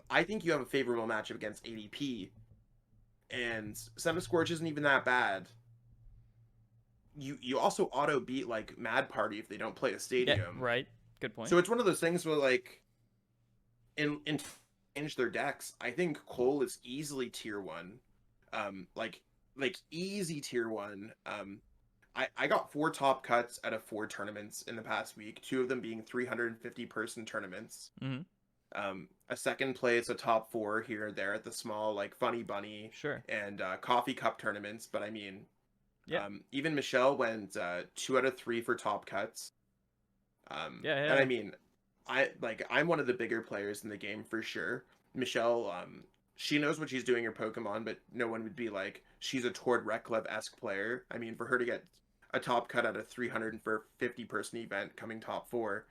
I think you have a favorable matchup against ADP. And Centiskorch isn't even that bad. You also auto-beat, like, Mad Party if they don't play a stadium. Yeah, right. Good point. So it's one of those things where, like, in change their decks, I think Cole is easily tier 1. Like easy tier 1. I got 4 top cuts out of 4 tournaments in the past week, 2 of them being 350 person tournaments. A second place, a top 4 here or there at the small, like, Funny Bunny and coffee cup tournaments. But I mean, even Michelle went 2 out of 3 for top cuts. And I mean, I'm one of the bigger players in the game for sure. Michelle, she knows what she's doing her Pokemon, but no one would be like, she's a Tord Reklev-esque player. I mean, for her to get a top cut at a 350 person event coming top 4,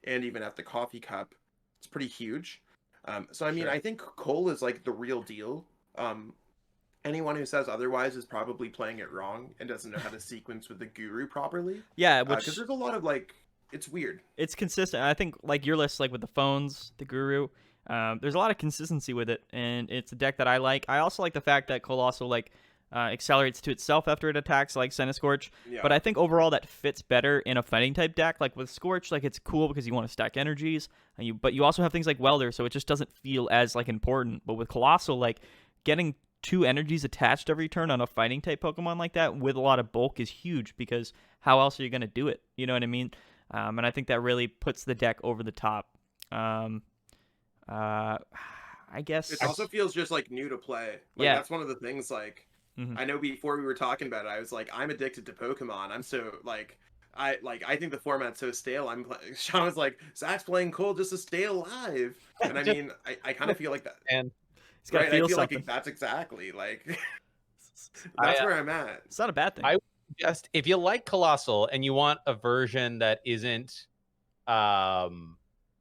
and even at the coffee cup, it's pretty huge. So I mean, I think Cole is like the real deal. Anyone who says otherwise is probably playing it wrong and doesn't know how to sequence with the Guru properly. Yeah, because there's a lot of, like, it's weird. It's consistent. I think, like, your list, like with the phones, the Guru, there's a lot of consistency with it, and it's a deck that I like. I also like the fact that Coalossal, like, accelerates to itself after it attacks, like Centiskorch. Yeah. But I think overall that fits better in a fighting type deck. Like with Scorch, like, it's cool because you want to stack energies, but you also have things like Welder, so it just doesn't feel as, like, important. But with Coalossal, like, getting 2 energies attached every turn on a fighting type Pokemon like that with a lot of bulk is huge, because how else are you going to do it? You know what I mean? And I think that really puts the deck over the top. I guess It also feels just like new to play. Like, Yeah. that's one of the things. Like, Mhm. I know before we were talking about it, I was like, I'm addicted to Pokemon. I'm so like, I think the format's so stale. Sean was like, Zach's playing cold just to stay alive, and I Just- mean, I kind of feel like that. And he's got to Right, I feel feel something. like that's exactly like I, that's where I'm at. It's not a bad thing. I just if you like Coalossal and you want a version that isn't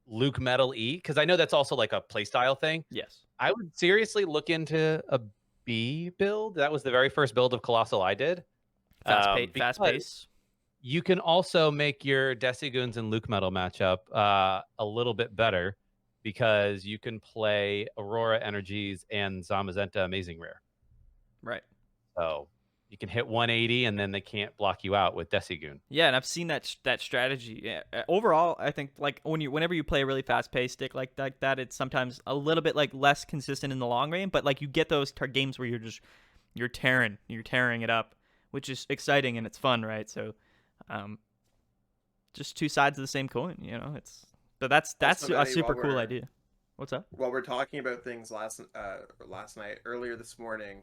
Luke Metal E, because I know that's also like a playstyle thing. Yes. I would seriously look into a B build. That was the very first build of Coalossal I did. Fast Because pace. you can also make your Decigoons and Luke Metal matchup a little bit better because you can play Aurora Energies and Zamazenta Amazing Rare. Right. So you can hit 180 and then they can't block you out with Decigoon. Yeah, and I've seen that strategy. Yeah. Overall, I think like whenever you play a really fast paced stick like that, it's sometimes a little bit like less consistent in the long game. But like you get those games where you're tearing it up, which is exciting and it's fun, right? So, just two sides of the same coin, you know. But that's Also, a Eddie, super while cool we're- idea. What's up? While we're talking about things last night, earlier this morning,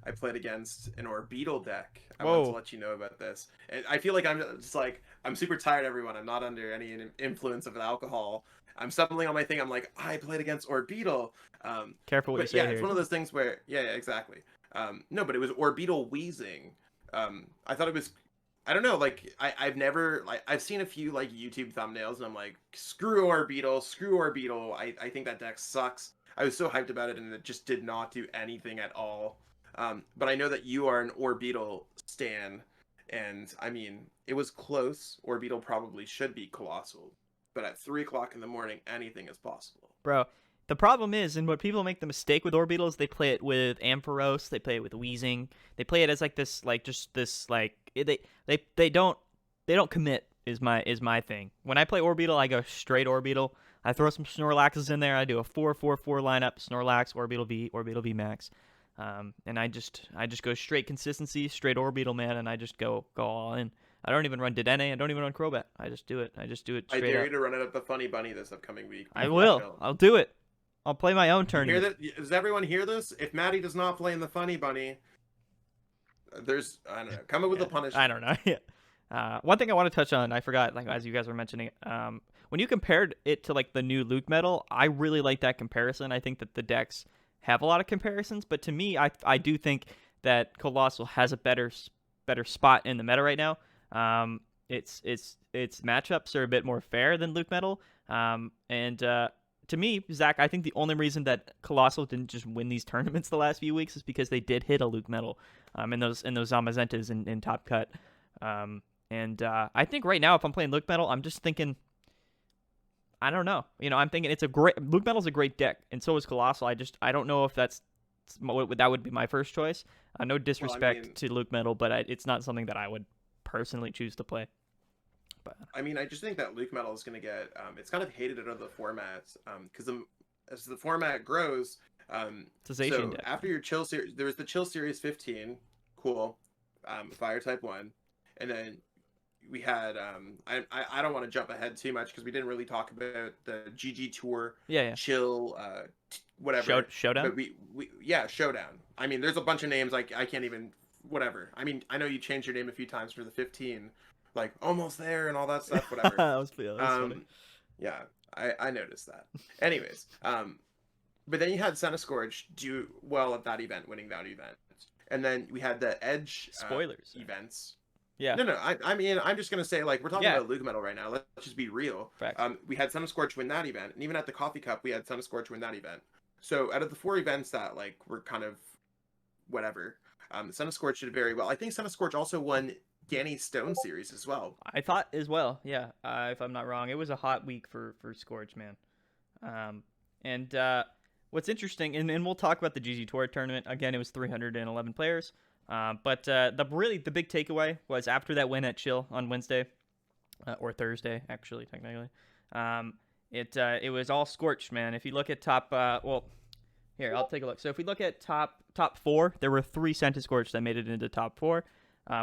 I played against an Orbeetle deck. I wanted to Whoa. let you know about this. And I feel like I'm super tired, everyone. I'm not under any influence of alcohol. I'm stumbling on my thing. I'm like, I played against Orbeetle. Careful what you But say yeah, here. it's one of those things where, yeah, exactly. No, but it was Orbeetle wheezing. I thought it was, I don't know, like, I've seen a few, like, YouTube thumbnails, and I'm like, screw Orbeetle. I think that deck sucks. I was so hyped about it, and it just did not do anything at all. But I know that you are an Orbeetle stan, and I mean, it was close. Orbeetle probably should be Coalossal, but at 3 o'clock in the morning, anything is possible. Bro, the problem is, and what people make the mistake with Orbeetle is they play it with Ampharos, they play it with Weezing, they play it as like this, like just this, like they don't commit is my thing. When I play Orbeetle, I go straight Orbeetle. I throw some Snorlaxes in there. I do a 4-4-4 lineup: Snorlax, Orbeetle V Max, and I just go straight consistency, straight Orbeetle, man, and I just go all in. I don't even run Dedenne. I don't even run Crobat. I just do it. Straight I dare up. you to run it at the Funny Bunny this upcoming week. I will. I'll do it. I'll play my own tournament. Does everyone hear this? If Maddie does not play in the Funny Bunny, I don't know. Come up with a punishment. I don't know. One thing I want to touch on, I forgot, like as you guys were mentioning, when you compared it to like the new Luke Metal, I really like that comparison. I think that the decks have a lot of comparisons, but to me, I do think that Coalossal has a better spot in the meta right now. Its matchups are a bit more fair than Luke Metal, and to me, Zach, I think the only reason that Coalossal didn't just win these tournaments the last few weeks is because they did hit a Luke Metal, in those Zamazentas in Top Cut, and I think right now if I'm playing Luke Metal, I'm just thinking, I don't know, I'm thinking Luke Metal's a great deck, and so is Coalossal. I don't know if that would be my first choice. No disrespect to Luke Metal, but it's not something that I would personally choose to play. But I mean, I just think that Luke Metal is going to get it's kind of hated out of the formats because as the format grows, it's a Zacian deck. After your Chill series, there was the Chill Series 15, cool, Fire type 1, and then we had I don't want to jump ahead too much because we didn't really talk about the GGToor Chill whatever Showdown. But Showdown. I mean, there's a bunch of names I can't even whatever. I mean, I know you changed your name a few times for the 15. Like almost there and all that stuff, whatever. that was funny. Yeah, I noticed that. Anyways, but then you had Centiskorch do well at that event, winning that event, and then we had the Edge spoilers events. Yeah. No. I mean, I'm just gonna say, like, we're talking about Luke Metal right now. Let's just be real. Facts. We had Centiskorch win that event, and even at the Coffee Cup, we had Centiskorch win that event. So out of the 4 events that like were kind of whatever, Centiskorch did very well. I think Centiskorch also won Danny Stone series as well. I thought as well, yeah. If I'm not wrong, it was a hot week for Scorch, man. And what's interesting, and we'll talk about the GGTour tournament again. It was 311 players, but the big takeaway was after that win at Chill on Wednesday, or Thursday actually technically. It was all Scorched, man. If you look at top, here I'll take a look. So if we look at top 4, there were 3 Centiskorch that made it into top 4.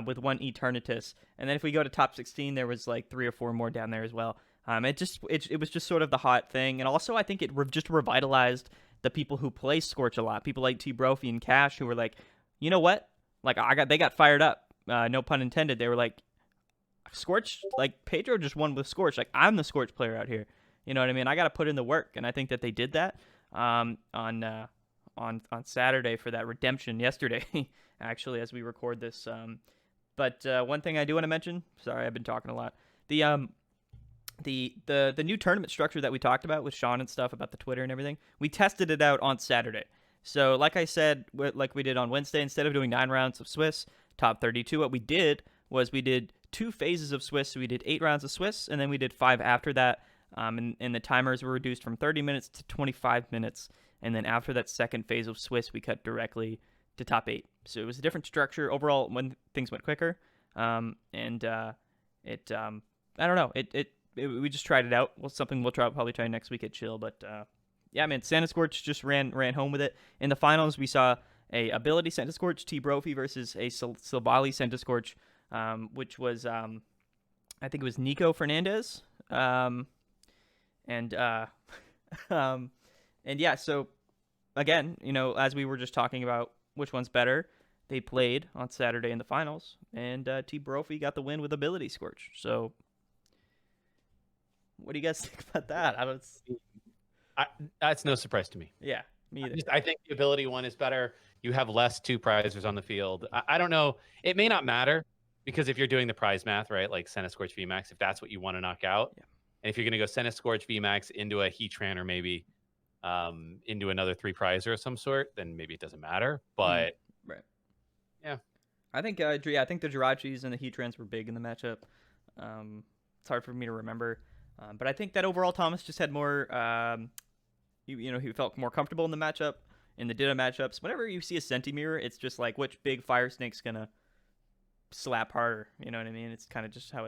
With 1 Eternatus, and then if we go to top 16, there was like 3 or 4 more down there as well. It was just sort of the hot thing, and also I think it just revitalized the people who play Scorch a lot, people like T Brophy and Cash, who were like, you know what? Like they got fired up. No pun intended. They were like, Scorch, like Pedro just won with Scorch. Like I'm the Scorch player out here. You know what I mean? I got to put in the work, and I think that they did that on Saturday for that redemption yesterday, actually, as we record this. But one thing I do want to mention. Sorry, I've been talking a lot. The new tournament structure that we talked about with Sean and stuff about the Twitter and everything. We tested it out on Saturday. So like I said, like we did on Wednesday, instead of doing 9 rounds of Swiss, top 32, what we did was we did 2 phases of Swiss. So we did 8 rounds of Swiss, and then we did 5 after that. And the timers were reduced from 30 minutes to 25 minutes. And then after that second phase of Swiss, we cut directly to top 8. So it was a different structure overall when things went quicker. I don't know. We just tried it out. Well, something we'll probably try next week at Chill. But yeah, man, Centiskorch just ran home with it. In the finals, we saw a ability Centiskorch T Brophy versus a Silvally Centiskorch, which was I think it was Nico Fernandez. And yeah, so again, you know, as we were just talking about which one's better, they played on Saturday in the finals, and T Brophy got the win with ability Scorch. So what do you guys think about that? That's no surprise to me. Yeah, me either. I think the ability one is better. You have less 2 prizers on the field. I don't know. It may not matter, because if you're doing the prize math, right, like Centiskorch VMAX, if that's what you want to knock out, yeah. And if you're going to go Centiskorch VMAX into a Heatran or maybe into another 3 prizer of some sort, then maybe it doesn't matter. But right, yeah, I think I think the Jirachis and the Heatrans were big in the matchup. It's hard for me to remember, but I think that overall Thomas just had more. He felt more comfortable in the matchup, in the Ditto matchups. Whenever you see a Centimirror, it's just like which big fire snake's gonna slap harder. You know what I mean? It's kind of just how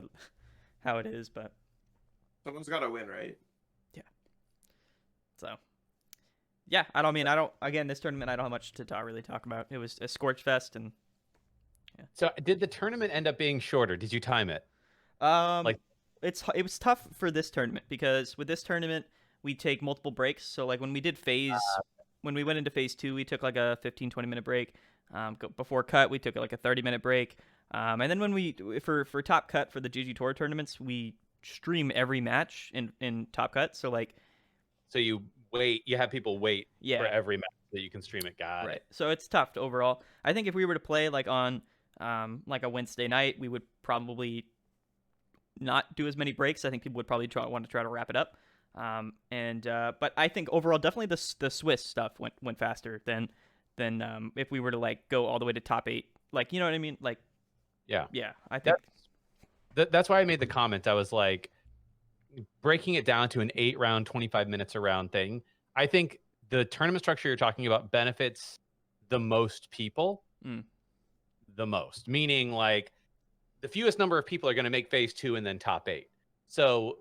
it is, but. Someone's got to win, right? Yeah. So, yeah, again, this tournament, I don't have much to really talk about. It was a Scorch Fest, and yeah. So did the tournament end up being shorter? Did you time it? It was tough for this tournament, because with this tournament, we take multiple breaks. So like when we did when we went into phase 2, we took like a 15-20 minute break. Before cut, we took like a 30-minute break. And then when for top cut for the GGTour tournaments, we stream every match in Top Cut. So you have people wait for every match that you can stream it. Got it. So it's tough overall. I think if we were to play like on like a Wednesday night, we would probably not do as many breaks. I think people would probably want to try to wrap it up. But I think overall, definitely the Swiss stuff went faster than if we were to like go all the way to top 8. Like, you know what I mean? Like, yeah, I think. That's why I made the comment. I was like, breaking it down to an 8-round, 25 minutes a round thing. I think the tournament structure you're talking about benefits the most people. The most, meaning like the fewest number of people are going to make phase 2 and then top 8. So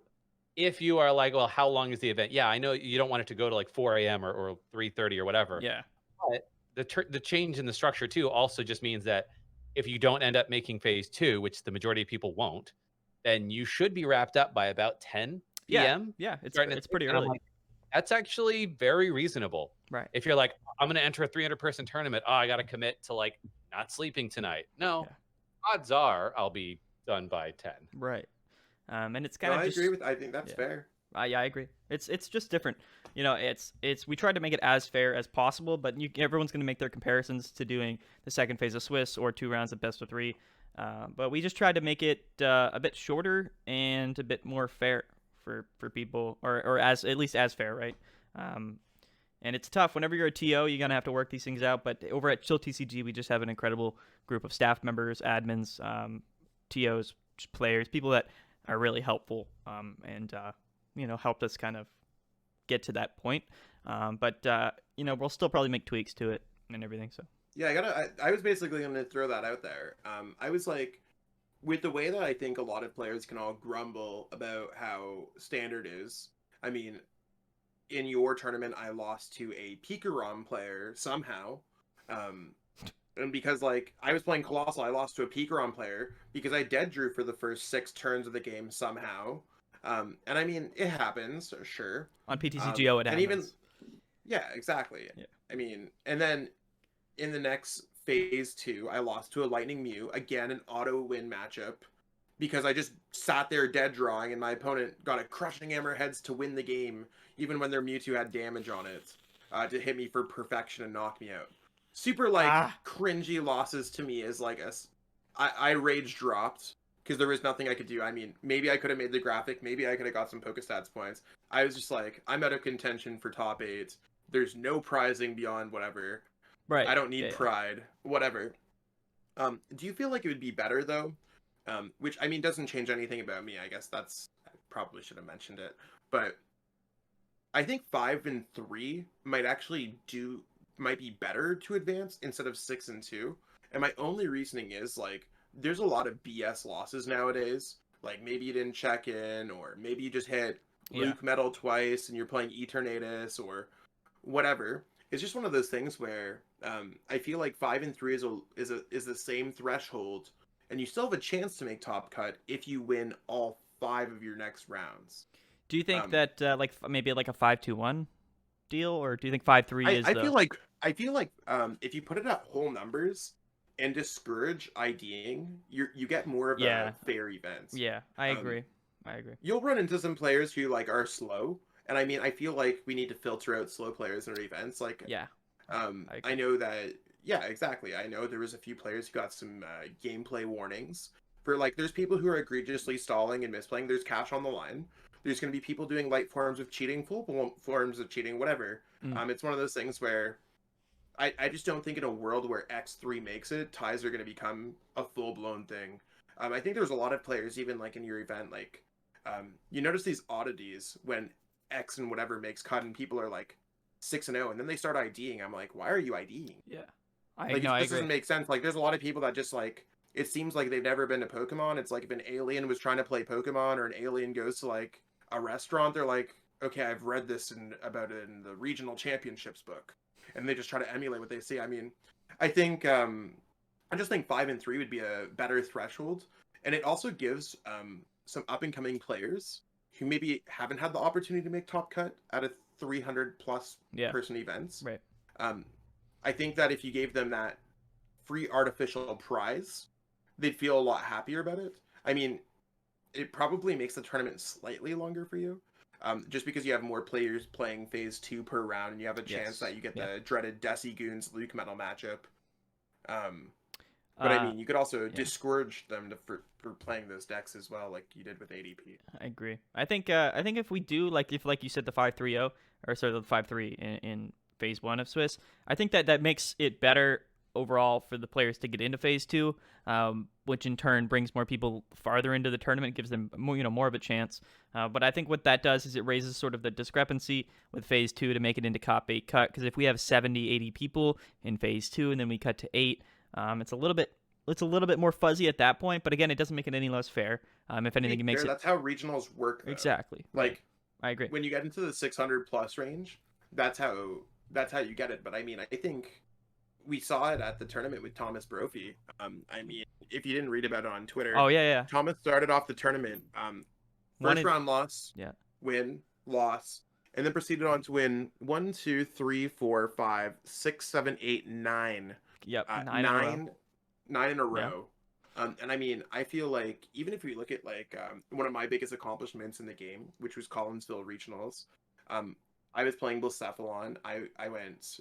if you are like, well, how long is the event? Yeah, I know you don't want it to go to like 4 a.m. or 3:30 or whatever. Yeah. But the change in the structure too also just means that if you don't end up making phase 2, which the majority of people won't, then you should be wrapped up by about 10 p.m. Yeah, it's pretty early. Like, that's actually very reasonable. Right. If you're like, I'm going to enter a 300-person tournament, I got to commit to like not sleeping tonight. No, odds are I'll be done by 10. Right. And it's kind of. I think that's fair. Yeah, I agree. It's just different. You know, we tried to make it as fair as possible, but everyone's going to make their comparisons to doing the second phase of Swiss or 2 rounds of best of 3. But we just tried to make it a bit shorter and a bit more fair for people, or at least as fair, right? And it's tough. Whenever you're a TO, you're going to have to work these things out. But over at Chill TCG, we just have an incredible group of staff members, admins, TOs, players, people that are really helpful and helped us kind of get to that point. But we'll still probably make tweaks to it and everything. So yeah, I was basically going to throw that out there. I was like, with the way that I think a lot of players can all grumble about how standard is. I mean, in your tournament, I lost to a Pikarom player somehow. And because, like, I was playing Coalossal, I lost to a Pikarom player because I dead drew for the first 6 turns of the game somehow. And I mean, it happens, sure. On PTCGO, it happens. And Yeah, exactly. Yeah. I mean, and then in the next phase 2, I lost to a Lightning Mew, again an auto win matchup, because I just sat there dead drawing, and my opponent got a crushing hammerheads to win the game, even when their Mewtwo had damage on it, to hit me for perfection and knock me out. Super like cringy losses to me is like I rage dropped because there was nothing I could do. I mean, maybe I could have made the graphic, maybe I could have got some Pokestats points. I was just like, I'm out of contention for top 8. There's no prizing beyond whatever. Right. I don't need pride. Whatever. Do you feel like it would be better though? Which I mean doesn't change anything about me. I guess I probably should have mentioned it, but I think 5 and 3 might be better to advance instead of 6 and 2. And my only reasoning is like there's a lot of BS losses nowadays. Like maybe you didn't check in, or maybe you just hit Luke Metal twice and you're playing Eternatus or whatever. It's just one of those things where I feel like 5 and 3 is the same threshold, and you still have a chance to make top cut if you win all 5 of your next rounds. Do you think that like maybe like a 5-2-1 deal, or do you think 5-3 is? I feel like if you put it at whole numbers and discourage IDing, you get more of a fair event. Yeah, I agree. You'll run into some players who like are slow. And I mean, I feel like we need to filter out slow players in our events. Like, I know that, exactly. I know there was a few players who got some gameplay warnings for like, there's people who are egregiously stalling and misplaying. There's cash on the line. There's going to be people doing light forms of cheating, full forms of cheating, whatever. It's one of those things where I just don't think in a world where X3 makes it, ties are going to become a full-blown thing. I think there's a lot of players, even like in your event, like, you notice these oddities when X and whatever makes cut and people are like 6-0 and then they start IDing. I'm like, why are you IDing? Yeah. This doesn't make sense. Like there's a lot of people that just like, it seems like they've never been to Pokemon. It's like if an alien was trying to play Pokemon or an alien goes to like a restaurant, they're like, okay, I've read this about it in the regional championships book. And they just try to emulate what they see. I mean, I think, I just think 5 and 3 would be a better threshold. And it also gives some up and coming players who maybe haven't had the opportunity to make top cut at a 300 plus person events. Right. I think that if you gave them that free artificial prize, they'd feel a lot happier about it. I mean, it probably makes the tournament slightly longer for you. Just because you have more players playing phase 2 per round, and you have a chance that you get the dreaded Desi Goons Luke Metal matchup. But I mean, you could also discourage them for playing those decks as well, like you did with ADP. I agree. I think if we do like you said the 5-3-0 or sort of the 5-3 in phase 1 of Swiss, I think that makes it better overall for the players to get into phase 2, which in turn brings more people farther into the tournament, gives them more of a chance. But I think what that does is it raises sort of the discrepancy with phase 2 to make it into top 8 cut, because if we have 70, 80 people in phase 2 and then we cut to 8. It's a little bit more fuzzy at that point, but again, it doesn't make it any less fair. If anything, it makes it. That's how regionals work, though. Exactly. Like, I agree. When you get into the 600 plus range, that's how you get it. But I mean, I think we saw it at the tournament with Thomas Brophy. I mean, if you didn't read about it on Twitter, Thomas started off the tournament first round loss, win, loss, and then proceeded on to win 1, 2, 3, 4, 5, 6, 7, 8, 9. Yep, 9 in a row. And I mean, I feel like even if we look at like one of my biggest accomplishments in the game, which was Collinsville Regionals, I was playing Blacephalon. I went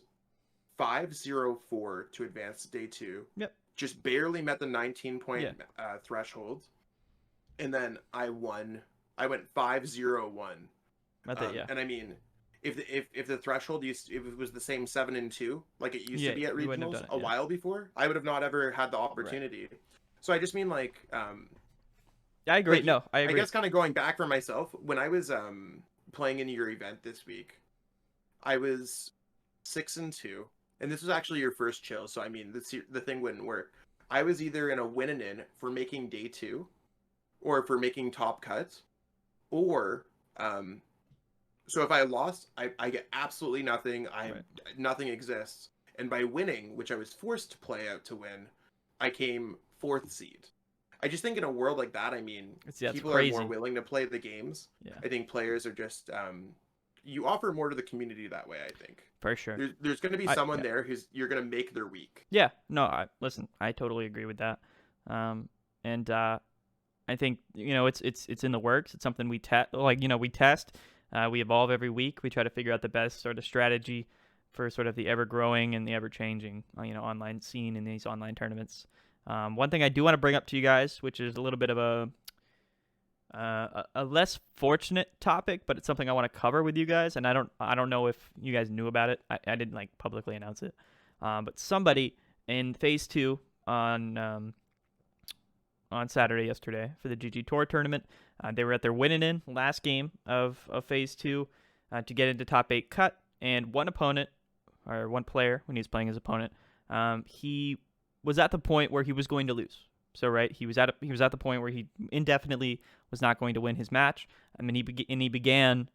5-0-4 to advance to day 2. Yep. Just barely met the 19-point threshold, and then I won. I went 5-0-1. And I mean, if the threshold if it was the same 7 and 2 like it used to be at regionals a while before, I would have not ever had the opportunity. Right. So I just mean like I agree. Like, I agree. I guess kind of going back for myself, when I was playing in your event this week, I was 6 and 2, and this was actually your first chill. So I mean, the thing wouldn't work. I was either in a win and in for making day 2, or for making top cuts, or so if I lost, I get absolutely nothing. Nothing exists. And by winning, which I was forced to play out to win, I came 4th seed. I just think in a world like that, I mean, people are more willing to play the games. Yeah. I think players are just, you offer more to the community that way. I think For sure. there's going to be someone there who's you're going to make their week. Yeah. No. Listen. I totally agree with that. And I think it's in the works. It's something we test. We test. We evolve every week. We try to figure out the best sort of strategy for sort of the ever-growing and the ever-changing, online scene in these online tournaments. One thing I do want to bring up to you guys, which is a little bit of a less fortunate topic, but it's something I want to cover with you guys. And I don't know if you guys knew about it. I didn't publicly announce it, but somebody in Phase 2 on Saturday yesterday for the GGTour tournament, they were at their win-in last game of Phase 2 to get into top 8 cut, and one player, when he was playing his opponent, he was at the point where he was going to lose. So he was at the point where he indefinitely was not going to win his match. I mean, he began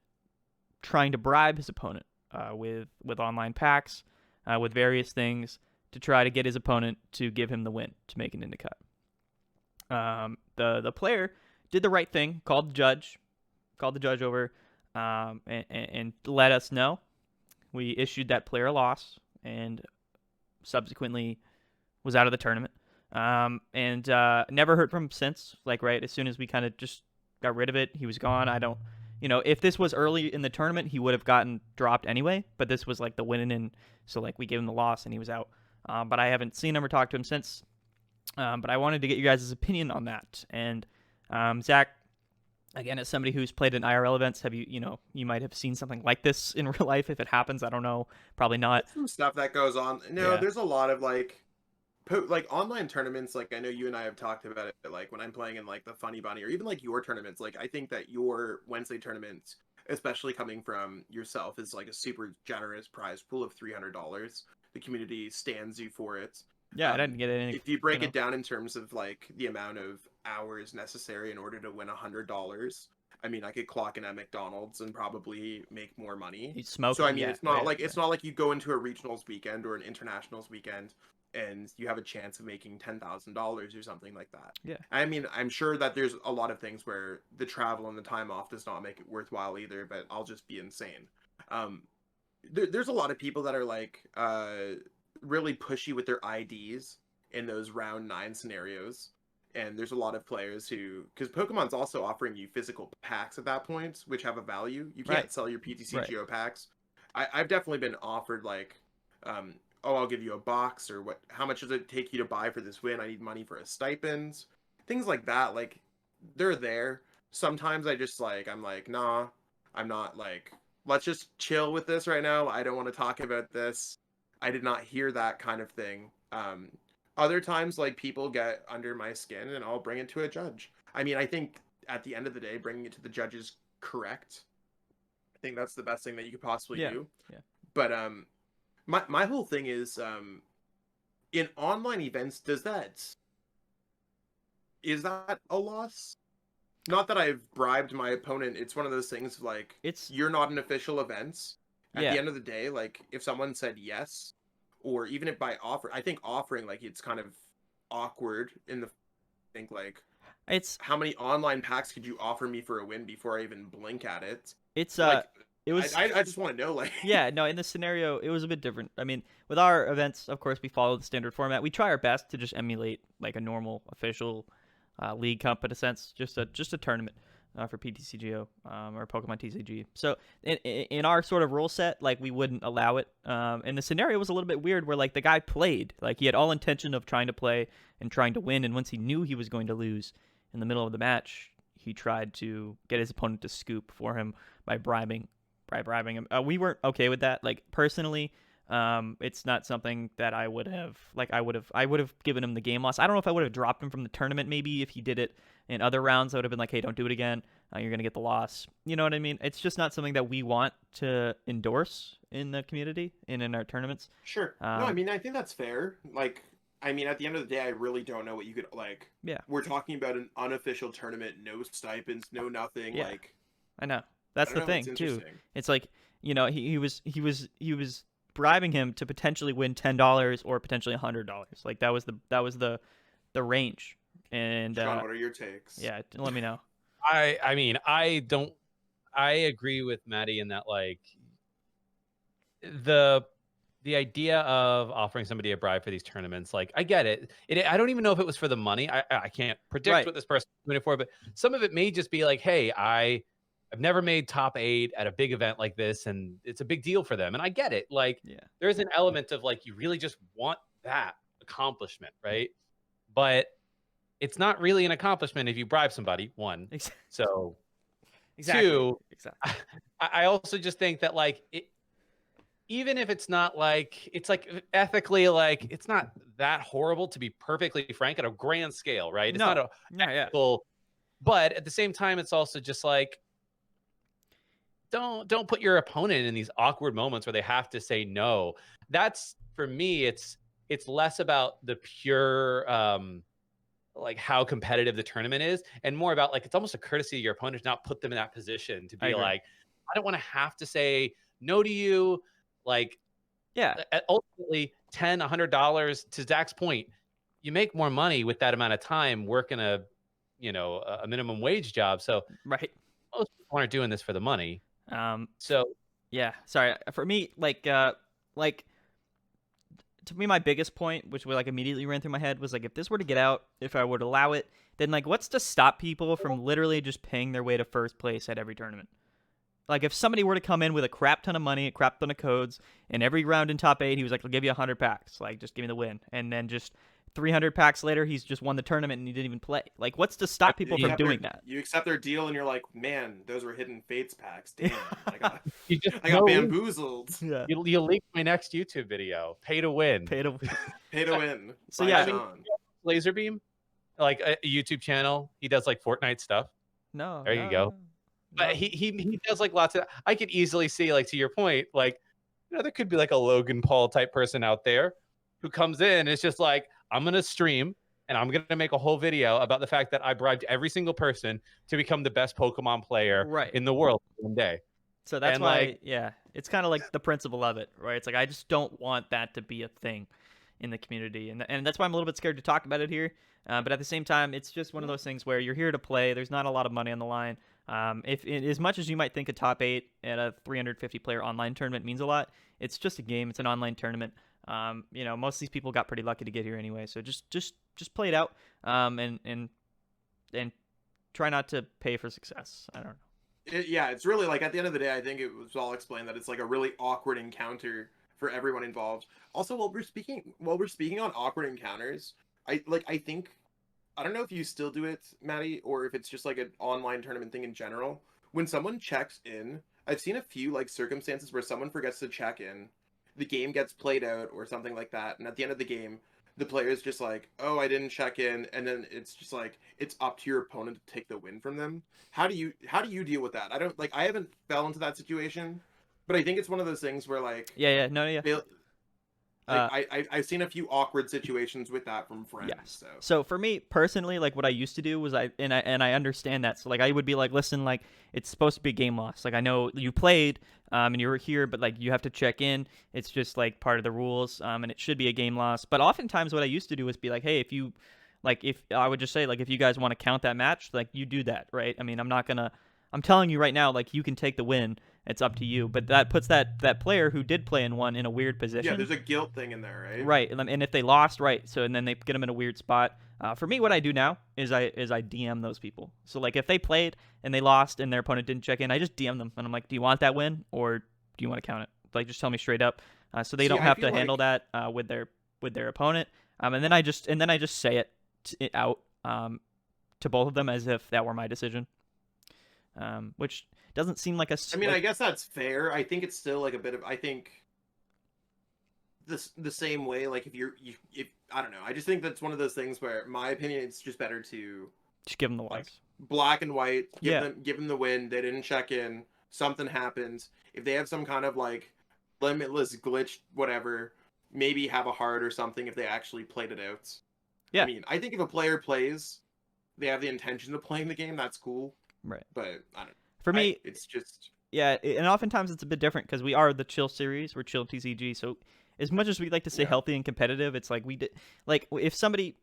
trying to bribe his opponent with online packs, with various things to try to get his opponent to give him the win to make it into cut. The player did the right thing, called the judge over, and let us know. We issued that player a loss, and subsequently was out of the tournament. And never heard from him since. As soon as we kind of just got rid of it, he was gone. If this was early in the tournament, he would have gotten dropped anyway. But this was the win-in, so we gave him the loss and he was out. But I haven't seen him or talked to him since. But I wanted to get you guys' opinion on that. And Zach, again, as somebody who's played in IRL events, have you might have seen something like this in real life if it happens. I don't know, probably not. Some stuff that goes on. No, there's a lot of online tournaments. I know you and I have talked about it. When I'm playing in the Funny Bunny or even your tournaments, I think that your Wednesday tournaments, especially coming from yourself, is a super generous prize pool of $300. The community stands you for it. Yeah, I didn't get anything. If you break it down in terms of the amount of hours necessary in order to win $100, I mean, I could clock in at McDonald's and probably make more money. You smoke. So I mean, it's not it's not like you go into a regionals weekend or an internationals weekend and you have a chance of making $10,000 or something like that. Yeah. I mean, I'm sure that there's a lot of things where the travel and the time off does not make it worthwhile either, but I'll just be insane. There's a lot of people that are really pushy with their IDs in those round 9 scenarios. And there's a lot of players who, because Pokemon's also offering you physical packs at that point, which have a value. You can't sell your PTC Geo packs. I've definitely been offered I'll give you a box, or how much does it take you to buy for this win? I need money for a stipend. Things like that. They're there. Sometimes I just I'm nah, I'm not let's just chill with this right now. I don't want to talk about this. I did not hear that kind of thing. Other times, people get under my skin and I'll bring it to a judge. I mean, I think at the end of the day, bringing it to the judge is correct. I think that's the best thing that you could possibly do. Yeah. But my whole thing is in online events, is that a loss? Not that I've bribed my opponent. It's one of those things you're not an official event. At the end of the day, if someone said yes, or even if by offer, I think offering it's kind of awkward it's how many online packs could you offer me for a win before I even blink at it? It's it was I just want to know yeah, no, in this scenario it was a bit different. I mean, with our events, of course, we follow the standard format. We try our best to just emulate a normal official league cup in a sense, just a tournament for PTCGO or Pokemon TCG. So in our sort of rule set, we wouldn't allow it. And the scenario was a little bit weird where the guy played, he had all intention of trying to play and trying to win. And once he knew he was going to lose in the middle of the match, he tried to get his opponent to scoop for him by bribing him. We weren't okay with that. Personally, it's not something that I would have I would have given him the game loss. I don't know if I would have dropped him from the tournament. Maybe if he did it in other rounds, I would have been hey, don't do it again. You're gonna get the loss. You know what I mean? It's just not something that we want to endorse in the community and in our tournaments. Sure. No, I mean, I think that's fair. I mean, at the end of the day, I really don't know what you could Yeah. We're talking about an unofficial tournament, no stipends, no nothing. Yeah. I know. That's the thing too. It's he was bribing him to potentially win $10 or potentially $100. That was the range. And Sean, what are your takes? Yeah, let me know. I mean, I don't I agree with Maddie in that, like, the idea of offering somebody a bribe for these tournaments, like, I get it. I don't even know if it was for the money. I can't predict Right. what this person is doing it for, but some of it may just be like, hey, I've never made top 8 at a big event like this, and it's a big deal for them. And I get it. Like, Yeah. there's an element of like, you really just want that accomplishment, right? But it's not really an accomplishment if you bribe somebody, one. So, Exactly. two, Exactly. I also just think that, like, even if it's not like, it's like ethically, like, it's not that horrible, to be perfectly frank, at a grand scale, right? It's not a ethical, but at the same time, it's also just like, don't put your opponent in these awkward moments where they have to say no. That's, for me, it's less about the pure like how competitive the tournament is, and more about, like, it's almost a courtesy to your opponent to not put them in that position to be like, I don't want to have to say no to you. Like, ultimately $100, to Zach's point, you make more money with that amount of time working a minimum wage job. So Right. most people aren't doing this for the money. So yeah, sorry. For me, like to me, my biggest point, which like immediately ran through my head, was like, if this were to get out, if I would allow it, then like, what's to stop people from literally just paying their way to first place at every tournament? Like, if somebody were to come in with a crap ton of money, a crap ton of codes, and every round in top 8, he was like, I'll give you 100 packs. Like, just give me the win. And then just 300 packs later, he's just won the tournament and he didn't even play. Like, what's to stop people from doing that? You accept their deal and you're like, man, those were Hidden Fates packs. Damn. I got bamboozled. Yeah. You'll leak my next YouTube video. Pay to win. Pay to win. So yeah. Laserbeam, like a YouTube channel. He does like Fortnite stuff. No. There you go. But he does like lots of, I could easily see, like, to your point, like, there could be like a Logan Paul type person out there who comes in and it's just like, I'm going to stream and I'm going to make a whole video about the fact that I bribed every single person to become the best Pokemon player in the world one day. So that's why, it's kind of like the principle of it, right? It's like, I just don't want that to be a thing in the community. And that's why I'm a little bit scared to talk about it here. But at the same time, it's just one of those things where you're here to play. There's not a lot of money on the line. If as much as you might think a top 8 at a 350 player online tournament means a lot, it's just a game. It's an online tournament. Most of these people got pretty lucky to get here anyway. So just play it out, and try not to pay for success. I don't know. It's really like, at the end of the day, I think it was all explained that it's like a really awkward encounter for everyone involved. Also, while we're speaking on awkward encounters, I think, I don't know if you still do it, Maddie, or if it's just like an online tournament thing in general. When someone checks in, I've seen a few like circumstances where someone forgets to check in, the game gets played out or something like that, and at the end of the game, the player's just like, oh, I didn't check in, and then it's just like, it's up to your opponent to take the win from them. How do you deal with that? I haven't fell into that situation, but I think it's one of those things where like, I've seen a few awkward situations with that from friends. Yeah. So for me personally, like, what I used to do was I understand that. So like, I would be like, listen, like, it's supposed to be a game loss. Like, I know you played, and you were here, but like, you have to check in. It's just like part of the rules, and it should be a game loss. But oftentimes, what I used to do was be like, hey, if I would just say, like, if you guys want to count that match, like, you do that, right? I mean, I'm telling you right now, like, you can take the win. It's up to you. But that puts that player who did play in one in a weird position. Yeah, there's a guilt thing in there, right? Right, and if they lost, right, so and then they get them in a weird spot. For me, what I do now is I DM those people. So like, if they played and they lost and their opponent didn't check in, I just DM them and I'm like, do you want that win or do you want to count it? Like, just tell me straight up, so they don't have to handle that with their opponent. And then I just say it out to both of them as if that were my decision. Which doesn't seem like a... I mean, I guess that's fair. I think it's still like a bit of... I think the same way, like, if I don't know. I just think that's one of those things where, my opinion, it's just better to... Just give them the like, black and white. Give them the win. They didn't check in. Something happens. If they have some kind of, like, limitless glitch, whatever, maybe have a heart or something if they actually played it out. Yeah. I mean, I think if a player plays, they have the intention of playing the game, that's cool. Right. But I don't know. For me, it's just... Yeah, and oftentimes it's a bit different because we are the Chill series. We're Chill TCG. So as much as we like to say healthy and competitive, it's like like, if somebody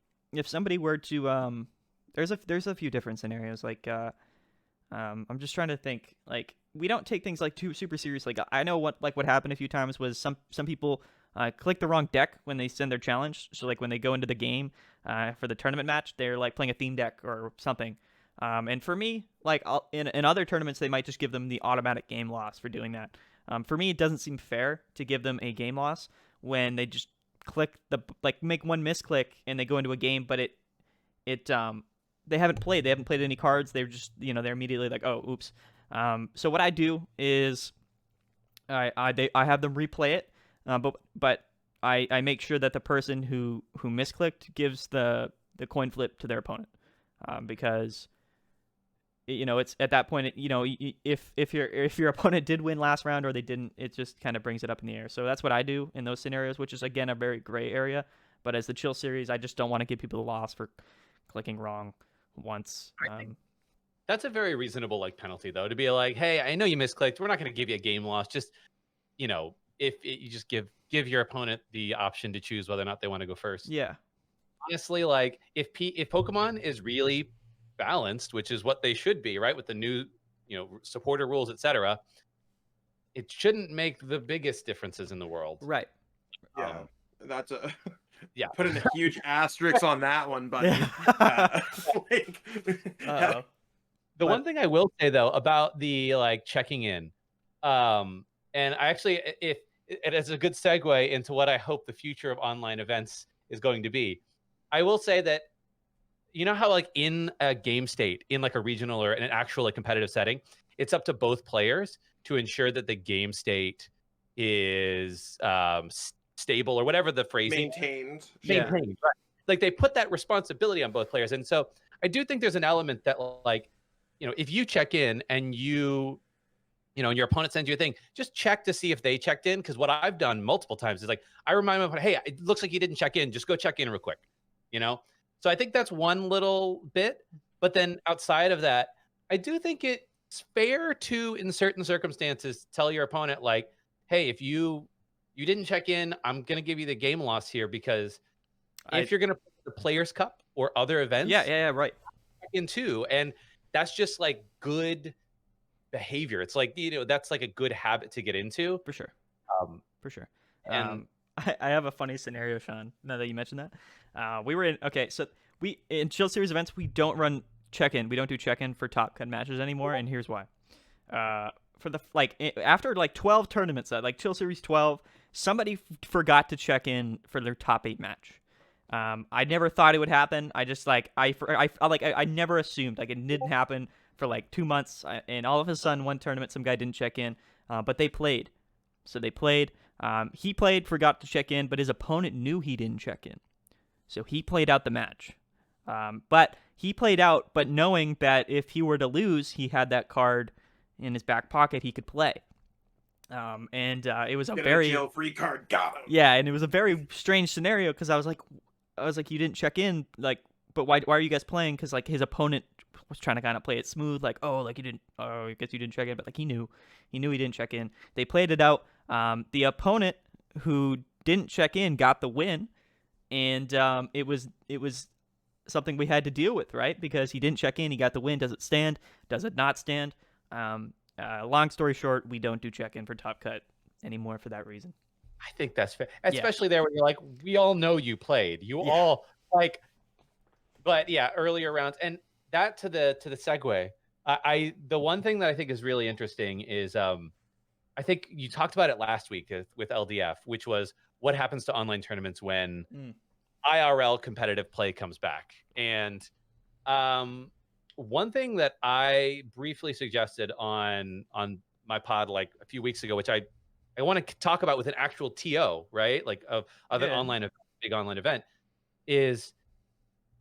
were to there's a few different scenarios. Like I'm just trying to think. Like, we don't take things like too super seriously. Like, I know what happened a few times was some people click the wrong deck when they send their challenge. So like when they go into the game for the tournament match, they're like playing a theme deck or something. And for me, like in other tournaments, they might just give them the automatic game loss for doing that. For me, it doesn't seem fair to give them a game loss when they just click make one misclick and they go into a game, but they haven't played any cards. They're just they're immediately like, oh, oops. So what I do is I have them replay it, but I make sure that the person who misclicked gives the coin flip to their opponent, because it's at that point, if your opponent did win last round or they didn't, it just kind of brings it up in the air. So that's what I do in those scenarios, which is again a very gray area. But as the chill series, I just don't want to give people a loss for clicking wrong once. That's a very reasonable penalty though, to be like, hey, I know you misclicked. We're not going to give you a game loss. Just you just give your opponent the option to choose whether or not they want to go first. Yeah. Honestly, if Pokemon is really balanced, which is what they should be, right, with the new supporter rules, etc., it shouldn't make the biggest differences in the world. Right. Yeah. That's a yeah. Putting a huge asterisk on that one, buddy. The one thing I will say though about the checking in, and I actually, it is a good segue into what I hope the future of online events is going to be. I will say that, how in a game state, in a regional or in an actual competitive setting, it's up to both players to ensure that the game state is stable, or whatever the phrasing. Maintained. Right. Like they put that responsibility on both players. And so I do think there's an element that if you check in and and your opponent sends you a thing, just check to see if they checked in. Because what I've done multiple times is I remind them, hey, it looks like you didn't check in. Just go check in real quick. So I think that's one little bit. But then outside of that, I do think it's fair to, in certain circumstances, tell your opponent hey, if you didn't check in, I'm going to give you the game loss here, because if you're going to play the Players Cup or other events, right, check in too. And that's just good behavior. It's that's a good habit to get into. For sure. For sure. And I have a funny scenario, Sean, now that you mentioned that. We were in Chill Series events, we don't run check-in. We don't do check-in for top cut matches anymore, and here's why. For the after 12 tournaments, Chill Series 12, somebody forgot to check in for their top 8 match. I never thought it would happen. I just I never assumed it didn't happen for 2 months, and all of a sudden one tournament some guy didn't check in, but they played. So they played. He played, forgot to check in, but his opponent knew he didn't check in, so he played out the match. But he played out, but knowing that if he were to lose, he had that card in his back pocket he could play. And it was a very jail-free card. Got him. Yeah, and it was a very strange scenario because I was like, you didn't check in, but why are you guys playing? Because his opponent was trying to kind of play it smooth, you didn't. Oh, I guess you didn't check in, but he knew he didn't check in. They played it out. The opponent who didn't check in got the win, and it was something we had to deal with, right? Because he didn't check in, he got the win. Does it stand? Does it not stand? Long story short, we don't do check in for top cut anymore for that reason. I think that's fair, especially there when you're we all know you played. You all but yeah, earlier rounds, and that to the segue. The one thing that I think is really interesting is I think you talked about it last week with LDF, which was what happens to online tournaments when IRL competitive play comes back. And one thing that I briefly suggested on my pod a few weeks ago, which I want to talk about with an actual TO, right? Of an big online event, is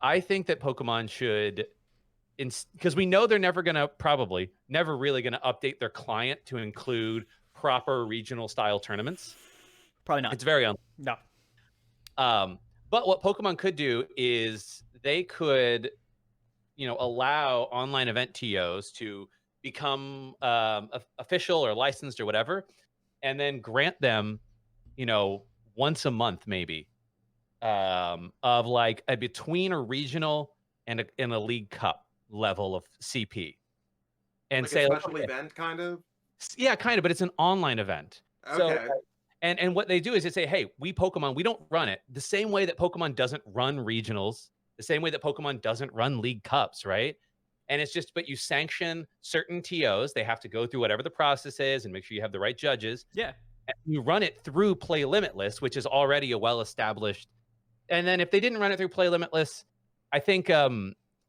I think that Pokemon should, because we know they're never really going to update their client to include proper regional style tournaments. Probably not. It's very no. But what Pokemon could do is they could, allow online event TOs to become official or licensed or whatever, and then grant them, once a month maybe, of a between a regional and a league cup level of CP, and say a special event kind of. Yeah, kind of, but it's an online event. So, Okay. and what they do is they say, hey, we Pokemon, we don't run it the same way that Pokemon doesn't run regionals, the same way that Pokemon doesn't run League Cups, right? And it's just, but you sanction certain TOs. They have to go through whatever the process is and make sure you have the right judges. Yeah. And you run it through Play Limitless, which is already a well-established. And then if they didn't run it through Play Limitless, I think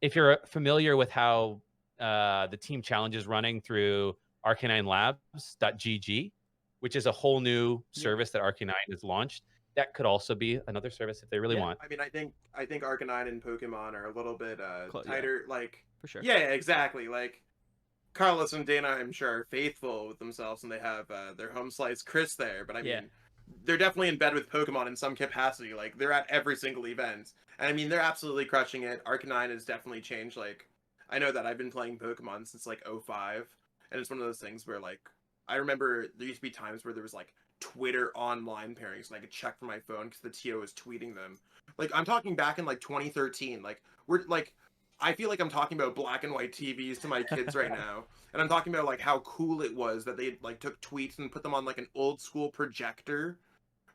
if you're familiar with how the team challenge is running through arcanine.labs.gg, which is a whole new service that Arcanine has launched. That could also be another service if they really want. I mean, I think Arcanine and Pokemon are a little bit tighter. Yeah. Like, For sure. Yeah, exactly. Like, Carlos and Dana, I'm sure, are faithful with themselves, and they have their home slice Chris there. But I mean, they're definitely in bed with Pokemon in some capacity. Like, they're at every single event, and I mean, they're absolutely crushing it. Arcanine has definitely changed. Like, I know that I've been playing Pokemon since like 05, and it's one of those things where like I remember there used to be times where there was like Twitter online pairings, and I could check from my phone because the TO was tweeting them. Like, I'm talking back in like 2013. Like, we're like, I feel like I'm talking about black and white TVs to my kids right now, and I'm talking about like how cool it was that they like took tweets and put them on like an old school projector,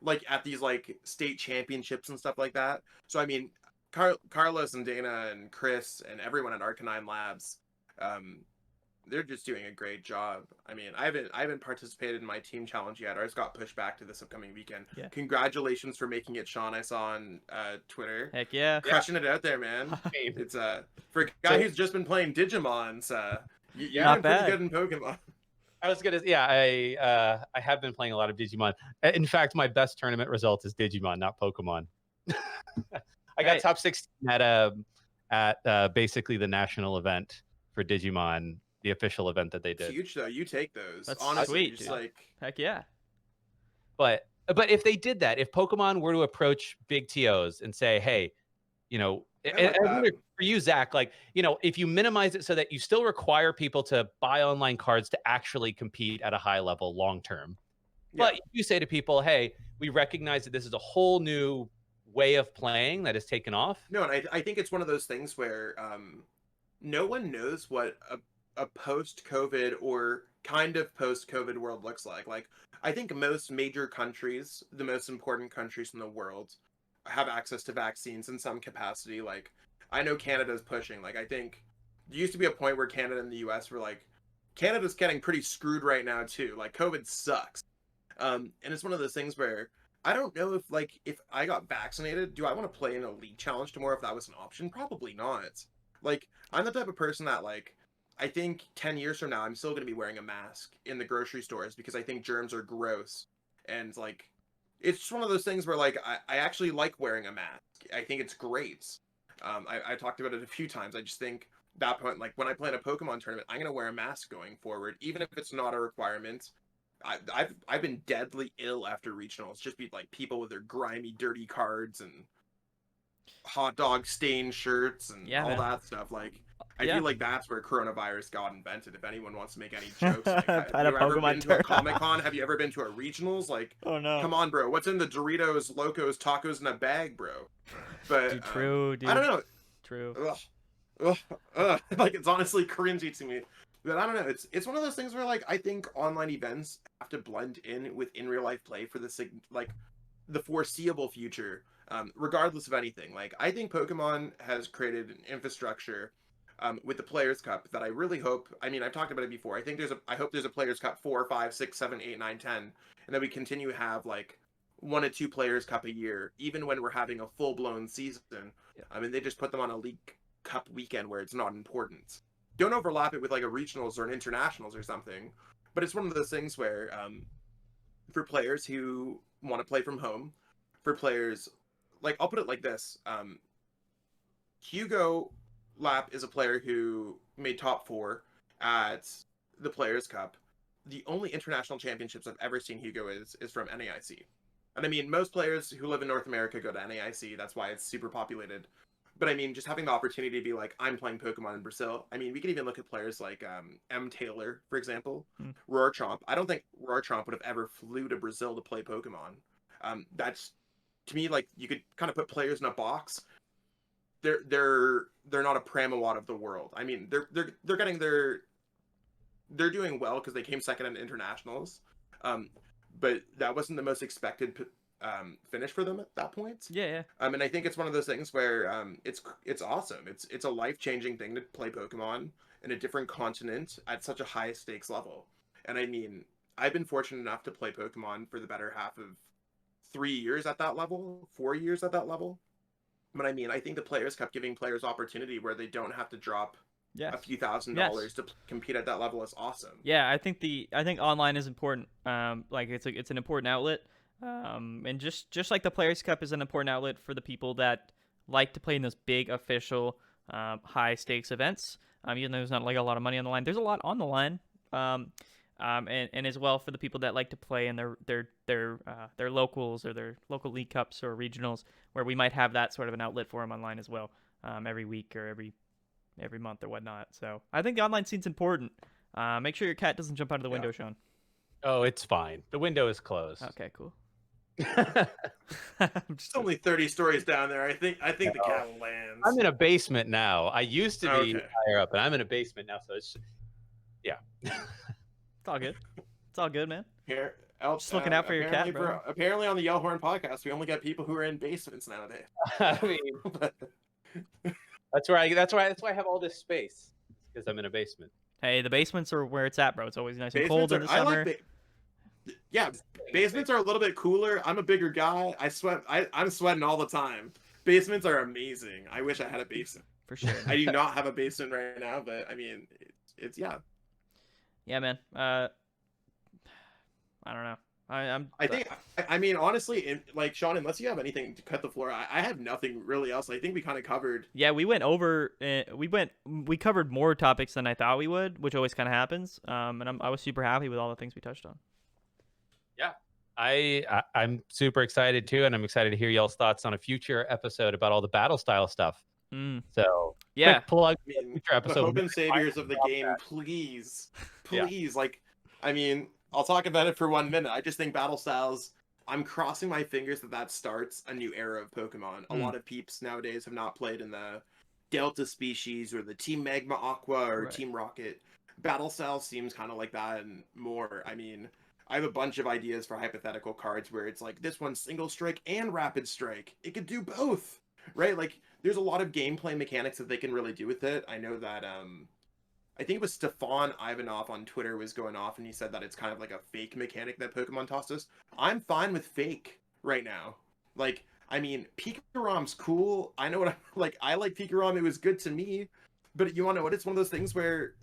like at these like state championships and stuff like that. So I mean, Carlos and Dana and Chris and everyone at Arcanine Labs, they're just doing a great job. I mean, I haven't participated in my team challenge yet. Ours got pushed back to this upcoming weekend. Yeah. Congratulations for making it, Sean. I saw on Twitter. Heck yeah. Crushing it out there, man. It's for a guy who's just been playing Digimon, you're Not doing bad. pretty good in Pokemon. I was gonna, I have been playing a lot of Digimon. In fact, my best tournament result is Digimon, not Pokemon. I got top 16 at basically the national event for Digimon, the official event that they did. Huge though. You take those. That's honestly, sweet, just dude. like Heck yeah. But if they did that, if Pokemon were to approach big TOs and say, hey, you know, and for you, Zach, like, you know, if you minimize it so that you still require people to buy online cards to actually compete at a high level long term. But you say to people, hey, we recognize that this is a whole new way of playing that has taken off. No, and I think it's one of those things where no one knows what a post-COVID or kind of post-COVID world looks like. Like, I think most major countries, the most important countries in the world, have access to vaccines in some capacity. Like, I know Canada's pushing. Like, I think there used to be a point where Canada and the US were like, Canada's getting pretty screwed right now too. Like, COVID sucks. And it's one of those things where I don't know if I got vaccinated, do I want to play in a league challenge tomorrow if that was an option? Probably not. Like, I'm the type of person that, like, I think 10 years from now, I'm still going to be wearing a mask in the grocery stores because I think germs are gross. And, like, it's just one of those things where, like, I actually like wearing a mask. I think it's great. I talked about it a few times. I just think that point, like, when I play in a Pokemon tournament, I'm going to wear a mask going forward, even if it's not a requirement. I've been deadly ill after regionals. Just be like people with their grimy, dirty cards and hot dog stained shirts and all that stuff. Like, I feel like that's where coronavirus got invented. If anyone wants to make any jokes, like, have you ever been to a Comic-Con? Have you ever been to a regionals? Like, oh no, come on, bro. What's in the Doritos, Locos, tacos in a bag, bro? But dude, true, dude. I don't know. True. Like, it's honestly cringy to me. But I don't know. It's one of those things where, like, I think online events have to blend in with in real life play for the like the foreseeable future, regardless of anything. Like, I think Pokemon has created an infrastructure with the Players Cup that I really hope. I mean, I've talked about it before. I hope there's a Players Cup 4, 5, 6, 7, 8, 9, 10, and that we continue to have like 1 to 2 Players Cup a year, even when we're having a full blown season. Yeah. I mean, they just put them on a League Cup weekend where it's not important. Don't overlap it with like a regionals or an internationals or something. But it's one of those things where for players who want to play from home, for players, like, I'll put it like this. Hugo Lap is a player who made top 4 at the Players Cup. The only international championships I've ever seen Hugo is from NAIC. And I mean, most players who live in North America go to NAIC. That's why it's super populated. But I mean, just having the opportunity to be like, I'm playing Pokemon in Brazil. I mean, we could even look at players like M. Taylor, for example. Roarchomp. I don't think Roarchomp would have ever flew to Brazil to play Pokemon. That's, to me, like, you could kind of put players in a box. They're not a Pramawat of the world. I mean, they're getting their they're doing well because they came second in internationals, but that wasn't the most expected finish for them at that point. Yeah. And I think it's one of those things where it's awesome. It's a life-changing thing to play Pokemon in a different continent at such a high stakes level. And I mean, I've been fortunate enough to play Pokemon for the better half of 3 years at that level, 4 years at that level. But I mean, I think the Players Cup giving players opportunity where they don't have to drop a few $1,000s to compete at that level is awesome. Yeah, I think online is important. Like it's an important outlet. And just like the Players Cup is an important outlet for the people that like to play in those big official high stakes events. Even though there's not like a lot of money on the line, there's a lot on the line. And as well for the people that like to play in their locals or their local league cups or regionals, where we might have that sort of an outlet for them online as well, every week or every month or whatnot. So I think the online scene's important. Make sure your cat doesn't jump out of the window, Sean. Oh, it's fine. The window is closed. Okay, cool. It's only 30 stories down there. I think the cat lands. I'm in a basement now. I used to be higher up, and I'm in a basement now. So it's it's all good. It's all good, man. Here, just looking out for your cat, bro. Apparently, on the Yellhorn podcast, we only get people who are in basements nowadays. I mean, that's why I have all this space, because I'm in a basement. Hey, the basements are where it's at, bro. It's always nice and cold in the summer. Yeah, basements are a little bit cooler. I'm a bigger guy. I sweat. I'm sweating all the time. Basements are amazing. I wish I had a basement. For sure. I do not have a basement right now, but I mean, it's yeah. Yeah, man. I don't know. I mean, honestly, like Sean, unless you have anything to cut the floor, I have nothing really else. I think we kind of covered. Yeah, we went over. We covered more topics than I thought we would, which always kind of happens. And I was super happy with all the things we touched on. Yeah, I'm super excited too, and I'm excited to hear y'all's thoughts on a future episode about all the battle style stuff. So yeah, quick plug future episode. The hope and saviors of the game, please. Like, I mean, I'll talk about it for 1 minute. I just think battle styles. I'm crossing my fingers that starts a new era of Pokemon. A lot of peeps nowadays have not played in the Delta species or the Team Magma Aqua or Team Rocket. Battle style seems kind of like that and more. I mean, I have a bunch of ideas for hypothetical cards where it's like this one's single strike and rapid strike. It could do both, right? Like, there's a lot of gameplay mechanics that they can really do with it. I know that I think it was Stefan Ivanov on Twitter was going off and he said that it's kind of like a fake mechanic that Pokemon tossed us. I'm fine with fake right now. Like, I mean, Picarom's cool. I know what I like Picarom. It was good to me. But you want to know what? It's one of those things where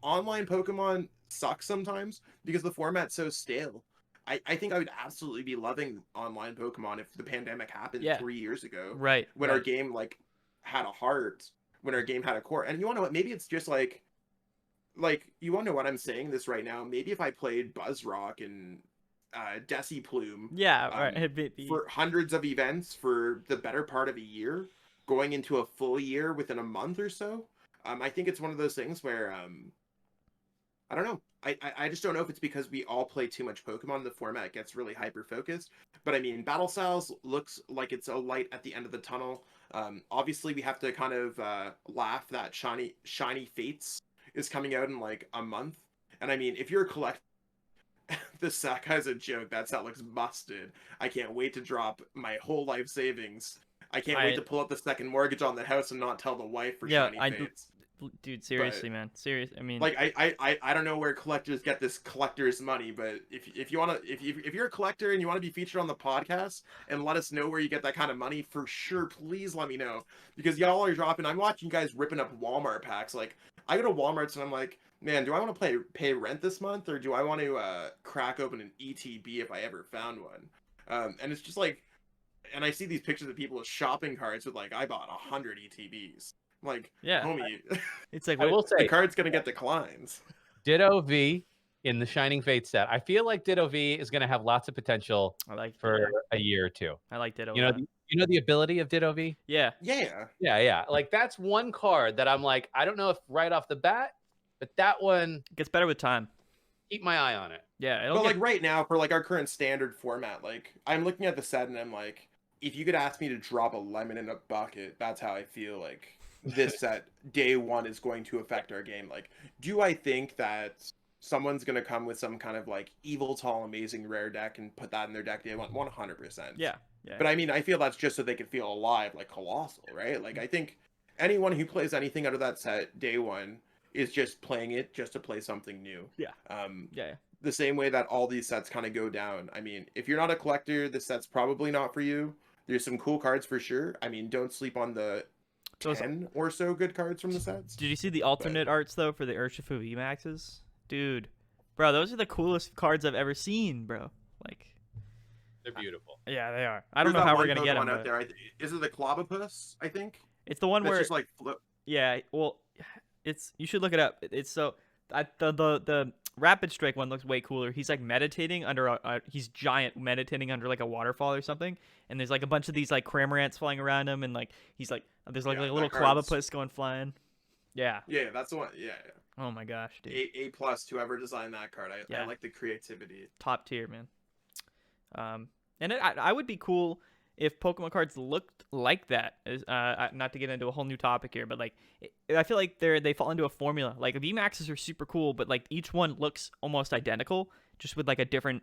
online Pokemon sucks sometimes because the format's so stale. I think I would absolutely be loving online Pokemon if the pandemic happened 3 years ago. Right. When our game had a heart, when our game had a core. And you want to know what? Maybe it's just like you want to know what I'm saying this right now? Maybe if I played Buzzrock and Deciplume, for hundreds of events for the better part of a year, going into a full year within a month or so, I think it's one of those things where I don't know. I just don't know if it's because we all play too much Pokemon. The format gets really hyper focused. But I mean, Battle Styles looks like it's a light at the end of the tunnel. Obviously, we have to kind of laugh that Shiny Fates is coming out in like a month. And I mean, if you're a collector, this sack has a joke. That set looks busted. I can't wait to drop my whole life savings. I can't wait to pull up the second mortgage on the house and not tell the wife for Shiny Fates. Dude, seriously, man. Serious. I mean, like, I don't know where collectors get this collector's money, but if you're a collector and you want to be featured on the podcast and let us know where you get that kind of money, for sure, please let me know, because y'all are dropping. I'm watching you guys ripping up Walmart packs. Like, I go to Walmart's and I'm like, man, do I want to pay rent this month, or do I want to crack open an ETB if I ever found one? And it's just like, and I see these pictures of people with shopping carts with like, I bought 100 ETBs. Like, homie, it's like, I will say, the card's gonna get declines. Ditto V in the Shining Fate set. I feel like Ditto V is gonna have lots of potential for a year or two. I like Ditto. You know the ability of Ditto V? Yeah. Like, that's one card that I'm like, I don't know if right off the bat, but that one gets better with time. Keep my eye on it. Yeah. But like right now, for like our current standard format, like I'm looking at the set and I'm like, if you could ask me to drop a lemon in a bucket, that's how I feel like this set day one is going to affect our game. Like, do I think that someone's gonna come with some kind of like evil tall amazing rare deck and put that in their deck day 100%. Yeah. But I mean, I feel that's just so they can feel alive, like Coalossal, right? Like I think anyone who plays anything out of that set day one is just playing it just to play something new. Yeah. Yeah. The same way that all these sets kind of go down. I mean, if you're not a collector, this set's probably not for you. There's some cool cards for sure. I mean, don't sleep on the 10 or so good cards from the sets. Did you see the alternate arts though for the Urshifu VMAXs? Dude, bro, those are the coolest cards I've ever seen, bro. Like, they're beautiful. Yeah, they are. I don't know how we're gonna get them. Out there. Is it the Clobopus? I think it's the one where just like flip. Yeah, well, you should look it up. It's so the Rapid Strike one looks way cooler. He's like meditating under he's giant meditating under like a waterfall or something, and there's like a bunch of these like Cramorants flying around him, and like he's like there's like a little Clobopus going flying. Yeah. Yeah, that's the one. Yeah. Oh my gosh, dude. A+ whoever designed that card. I like the creativity. Top tier, man. And I would be cool if Pokemon cards looked like that. Not to get into a whole new topic here, but like I feel like they fall into a formula. Like VMAXs are super cool, but like each one looks almost identical, just with like a different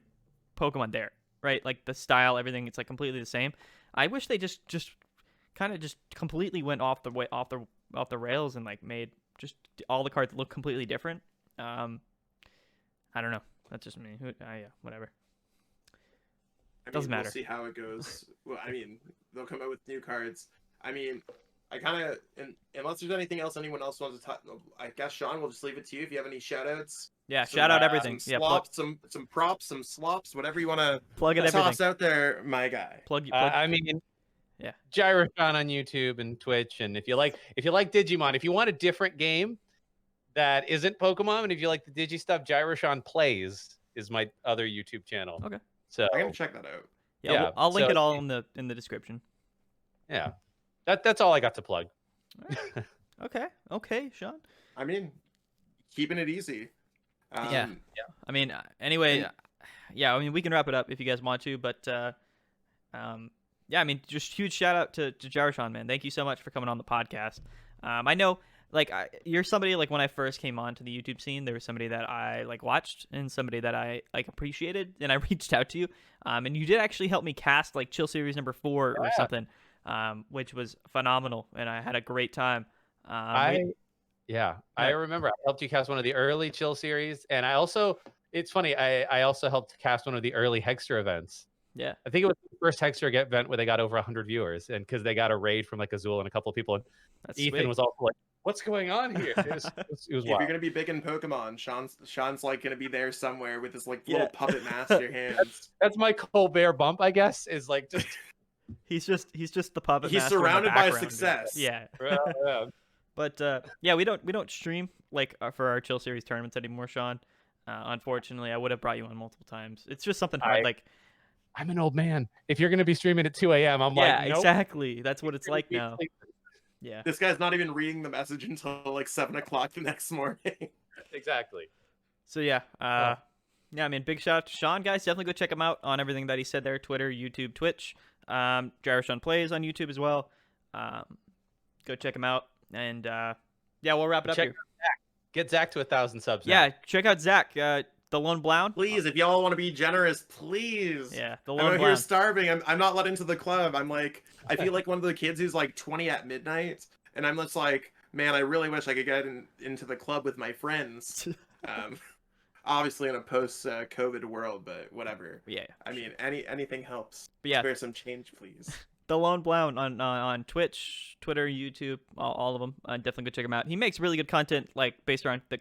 Pokemon there, right? Like the style, everything, it's like completely the same. I wish they just kind of just completely went off the rails and like made just all the cards look completely different. I don't know. That's just me. Yeah, whatever. Doesn't matter. We'll see how it goes. Well, I mean, they'll come out with new cards. I mean, I kind of, unless there's anything else anyone else wants to talk, I guess, Sean, we'll just leave it to you if you have any shout-outs. Yeah, shout out everything. Some slops, some props, some slops, whatever you want to plug it. Toss out there, my guy. Plug. I mean, yeah, Gyrosean on YouTube and Twitch, and if you like Digimon, if you want a different game that isn't Pokemon, and if you like the Digi stuff, Gyrosean Plays is my other YouTube channel. Okay. So I'm gonna check that out. Yeah, I'll link it all in the description. Yeah, that's all I got to plug. Okay, Sean. I mean, keeping it easy. Yeah. I mean, anyway, yeah. I mean, we can wrap it up if you guys want to, but yeah. I mean, just huge shout out to Gyrosean, man. Thank you so much for coming on the podcast. I know. Like you're somebody like when I first came on to the YouTube scene, there was somebody that I like watched and somebody that I like appreciated, and I reached out to you, and you did actually help me cast like Chill Series number 4 or something, which was phenomenal, and I had a great time. I remember I helped you cast one of the early Chill Series, and it's funny, I also helped cast one of the early Hexter events. Yeah, I think it was the first Hexter event where they got over 100 viewers, and because they got a raid from like Azul and a couple of people, and Ethan was also like, what's going on here? It was if you're gonna be big in Pokemon, Sean's like gonna be there somewhere with his like little puppet master hands. That's my Colbert bump, I guess. Is like just he's just the puppet. He's master surrounded by success. Dude. Yeah. Yeah. But yeah, we don't stream like for our Chill Series tournaments anymore, Sean. Unfortunately, I would have brought you on multiple times. It's just something hard. I'm an old man. If you're gonna be streaming at 2 a.m., I'm like, nope. Exactly. That's what it's like now. Yeah. This guy's not even reading the message until like 7 o'clock the next morning. Exactly. So yeah, yeah. I mean, big shout out to Sean, guys. Definitely go check him out on everything that he said there: Twitter, YouTube, Twitch. Gyrosean Plays on YouTube as well. Go check him out, and yeah, we'll wrap it up here. Get Zach to 1,000 subs. Yeah, check out Zach. The Lone Blound. Please, if y'all want to be generous, please. Yeah, the Lone Blound. I'm out here starving. I'm not let into the club. I'm like, I feel like one of the kids who's like 20 at midnight, and I'm just like, man, I really wish I could get into the club with my friends. Obviously in a post-COVID world, but whatever. Yeah. I mean, anything helps. But yeah. Spare some change, please. The Lone Blound on Twitch, Twitter, YouTube, all of them. Definitely go check him out. He makes really good content, like based around the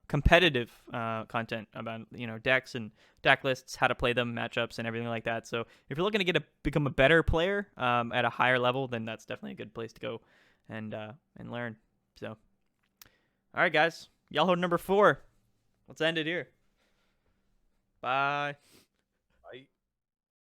competitive content about decks and deck lists, how to play them, matchups, and everything like that. So if you're looking to become a better player at a higher level, then that's definitely a good place to go and learn. So, all right, guys, y'all hold number 4. Let's end it here. Bye.